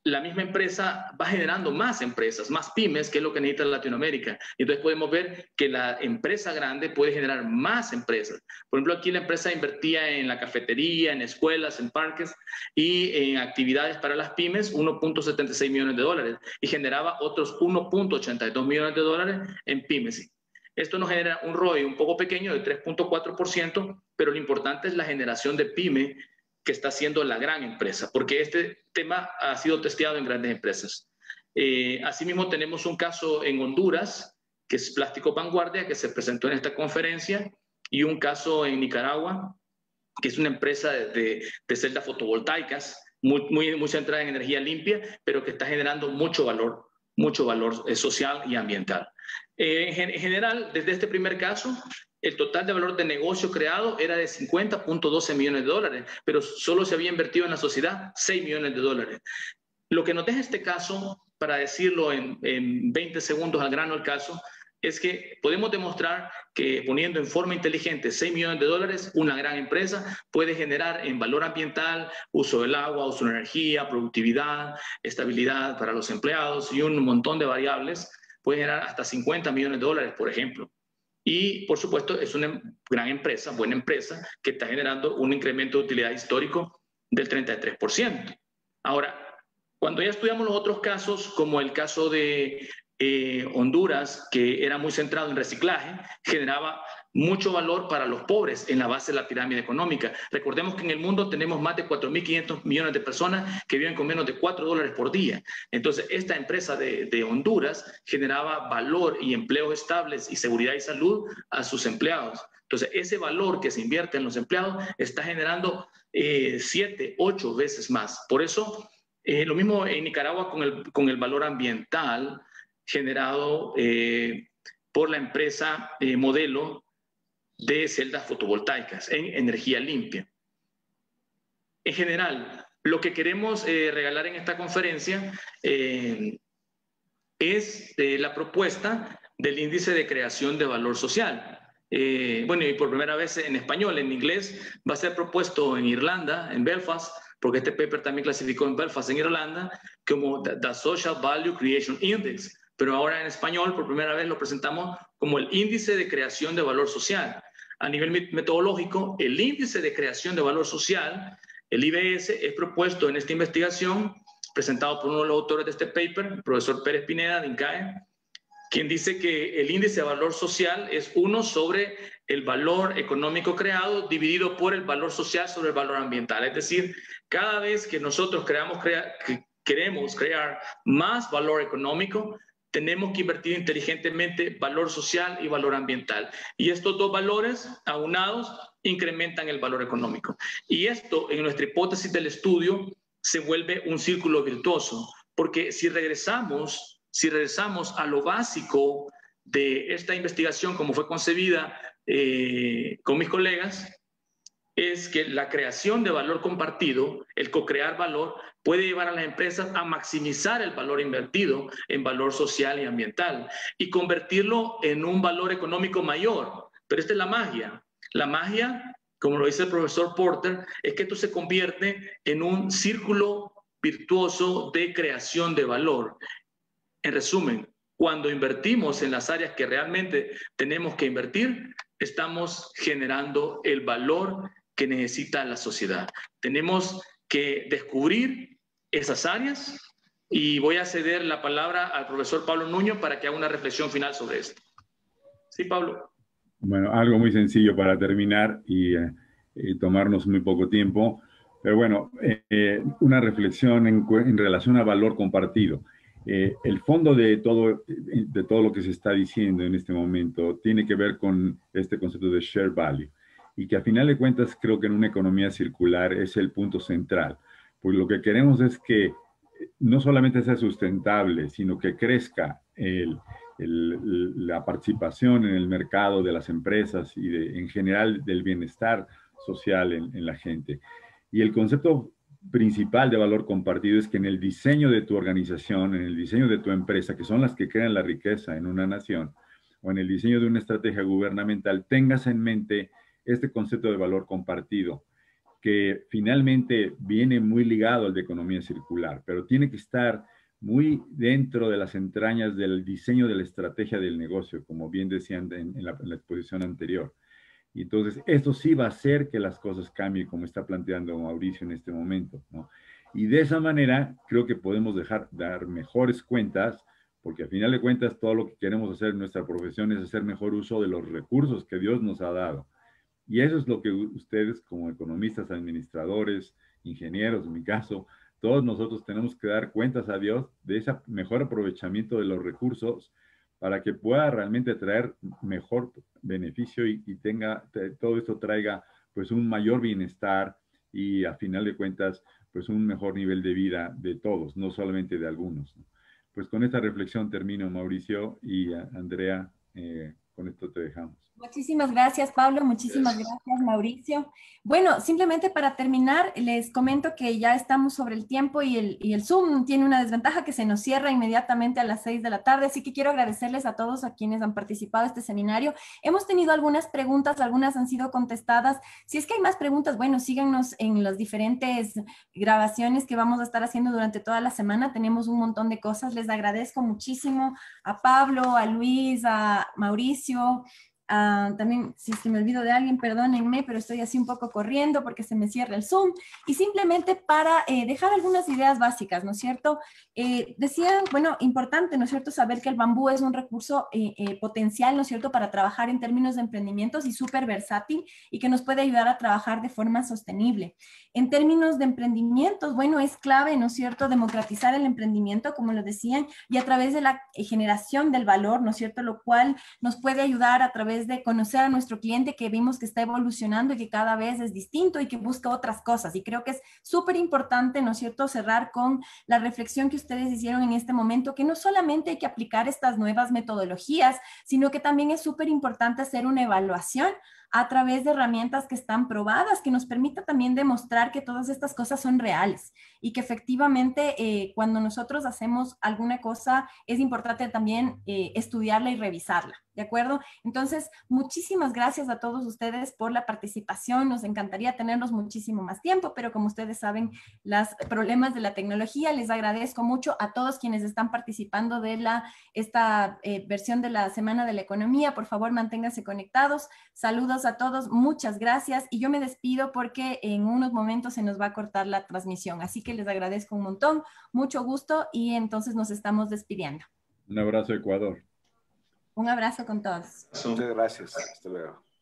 la misma empresa va generando más empresas, más pymes, que es lo que necesita Latinoamérica. Entonces podemos ver que la empresa grande puede generar más empresas. Por ejemplo, aquí la empresa invertía en la cafetería, en escuelas, en parques y en actividades para las pymes, 1.76 millones de dólares, y generaba otros 1.82 millones de dólares en pymes. Esto nos genera un ROI un poco pequeño de 3.4%, pero lo importante es la generación de pyme que está haciendo la gran empresa, porque este tema ha sido testeado en grandes empresas. Asimismo, tenemos un caso en Honduras, que es Plástico Vanguardia, que se presentó en esta conferencia, y un caso en Nicaragua, que es una empresa de celdas fotovoltaicas, muy centrada en energía limpia, pero que está generando mucho valor social y ambiental. En general, desde este primer caso, el total de valor de negocio creado era de 50.12 millones de dólares, pero solo se había invertido en la sociedad 6 millones de dólares. Lo que nos deja este caso, para decirlo en 20 segundos al grano el caso, es que podemos demostrar que poniendo en forma inteligente 6 millones de dólares, una gran empresa puede generar en valor ambiental, uso del agua, uso de energía, productividad, estabilidad para los empleados y un montón de variables, puede generar hasta 50 millones de dólares, por ejemplo. Y, por supuesto, es una gran empresa, buena empresa, que está generando un incremento de utilidad histórico del 33%. Ahora, cuando ya estudiamos los otros casos, como el caso de Honduras, que era muy centrado en reciclaje, generaba mucho valor para los pobres en la base de la pirámide económica. Recordemos que en el mundo tenemos más de 4.500 millones de personas que viven con menos de $4 por día. Entonces, esta empresa de Honduras generaba valor y empleos estables y seguridad y salud a sus empleados. Entonces, ese valor que se invierte en los empleados está generando 7, 8 veces más. Por eso, lo mismo en Nicaragua con el valor ambiental generado por la empresa Modelo de celdas fotovoltaicas en energía limpia. En general, lo que queremos regalar en esta conferencia es la propuesta del índice de creación de valor social. Bueno, y por primera vez en español, en inglés, va a ser propuesto en Irlanda, en Belfast, porque este paper también clasificó en Belfast, en Irlanda, como The Social Value Creation Index. Pero ahora en español, por primera vez, lo presentamos como el índice de creación de valor social. A nivel metodológico, el índice de creación de valor social, el IBS, es propuesto en esta investigación, presentado por uno de los autores de este paper, el profesor Pérez Pineda, de INCAE, quien dice que el índice de valor social es 1 sobre el valor económico creado dividido por el valor social sobre el valor ambiental. Es decir, cada vez que nosotros queremos crear más valor económico, tenemos que invertir inteligentemente valor social y valor ambiental. Y estos dos valores aunados incrementan el valor económico. Y esto, en nuestra hipótesis del estudio, se vuelve un círculo virtuoso, porque si regresamos a lo básico de esta investigación, como fue concebida con mis colegas, es que la creación de valor compartido, el co-crear valor, puede llevar a las empresas a maximizar el valor invertido en valor social y ambiental y convertirlo en un valor económico mayor. Pero esta es la magia. La magia, como lo dice el profesor Porter, es que esto se convierte en un círculo virtuoso de creación de valor. En resumen, cuando invertimos en las áreas que realmente tenemos que invertir, estamos generando el valor que necesita la sociedad. Tenemos que descubrir esas áreas y voy a ceder la palabra al profesor Pablo Nuño para que haga una reflexión final sobre esto. Sí, Pablo. Bueno, algo muy sencillo para terminar y tomarnos muy poco tiempo, pero bueno, una reflexión en relación a valor compartido. El fondo de todo lo que se está diciendo en este momento tiene que ver con este concepto de share value y que a final de cuentas creo que en una economía circular es el punto central, porque lo que queremos es que no solamente sea sustentable, sino que crezca la participación en el mercado de las empresas y en general del bienestar social en la gente. Y el concepto principal de valor compartido es que en el diseño de tu organización, en el diseño de tu empresa, que son las que crean la riqueza en una nación, o en el diseño de una estrategia gubernamental, tengas en mente este concepto de valor compartido, que finalmente viene muy ligado al de economía circular, pero tiene que estar muy dentro de las entrañas del diseño de la estrategia del negocio, como bien decían en la exposición anterior. Y entonces, esto sí va a hacer que las cosas cambien, como está planteando Mauricio en este momento, ¿no? Y de esa manera, creo que podemos dar mejores cuentas, porque al final de cuentas, todo lo que queremos hacer en nuestra profesión es hacer mejor uso de los recursos que Dios nos ha dado. Y eso es lo que ustedes, como economistas, administradores, ingenieros, en mi caso, todos nosotros tenemos que dar cuentas a Dios de ese mejor aprovechamiento de los recursos para que pueda realmente traer mejor beneficio y todo esto traiga pues un mayor bienestar y a final de cuentas pues un mejor nivel de vida de todos, no solamente de algunos, ¿no? Pues con esta reflexión termino, Mauricio y Andrea, con esto te dejamos. Muchísimas gracias, Pablo. Muchísimas gracias, Mauricio. Bueno, simplemente para terminar, les comento que ya estamos sobre el tiempo y el Zoom tiene una desventaja que se nos cierra inmediatamente a las 6 de la tarde, así que quiero agradecerles a todos a quienes han participado en este seminario. Hemos tenido algunas preguntas, algunas han sido contestadas. Si es que hay más preguntas, bueno, síganos en las diferentes grabaciones que vamos a estar haciendo durante toda la semana. Tenemos un montón de cosas. Les agradezco muchísimo a Pablo, a Luis, a Mauricio. También, si es que me olvido de alguien, perdónenme, pero estoy así un poco corriendo porque se me cierra el Zoom. Y simplemente para dejar algunas ideas básicas, ¿no es cierto? Decían, bueno, importante, ¿no es cierto?, saber que el bambú es un recurso potencial, ¿no es cierto?, para trabajar en términos de emprendimientos y súper versátil y que nos puede ayudar a trabajar de forma sostenible. En términos de emprendimientos, bueno, es clave, ¿no es cierto?, democratizar el emprendimiento, como lo decían, y a través de la generación del valor, ¿no es cierto?, lo cual nos puede ayudar a través de conocer a nuestro cliente que vimos que está evolucionando y que cada vez es distinto y que busca otras cosas. Y creo que es súper importante, ¿no es cierto?, cerrar con la reflexión que ustedes hicieron en este momento, que no solamente hay que aplicar estas nuevas metodologías, sino que también es súper importante hacer una evaluación a través de herramientas que están probadas, que nos permita también demostrar que todas estas cosas son reales y que efectivamente cuando nosotros hacemos alguna cosa es importante también estudiarla y revisarla, ¿de acuerdo? Entonces, muchísimas gracias a todos ustedes por la participación. Nos encantaría tenerlos muchísimo más tiempo, pero como ustedes saben, los problemas de la tecnología, les agradezco mucho a todos quienes están participando de esta versión de la Semana de la Economía. Por favor, manténganse conectados. Saludos a todos, muchas gracias. Y yo me despido porque en unos momentos se nos va a cortar la transmisión. Así que les agradezco un montón, mucho gusto y entonces nos estamos despidiendo. Un abrazo, Ecuador. Un abrazo con todos. Muchas gracias. Hasta luego.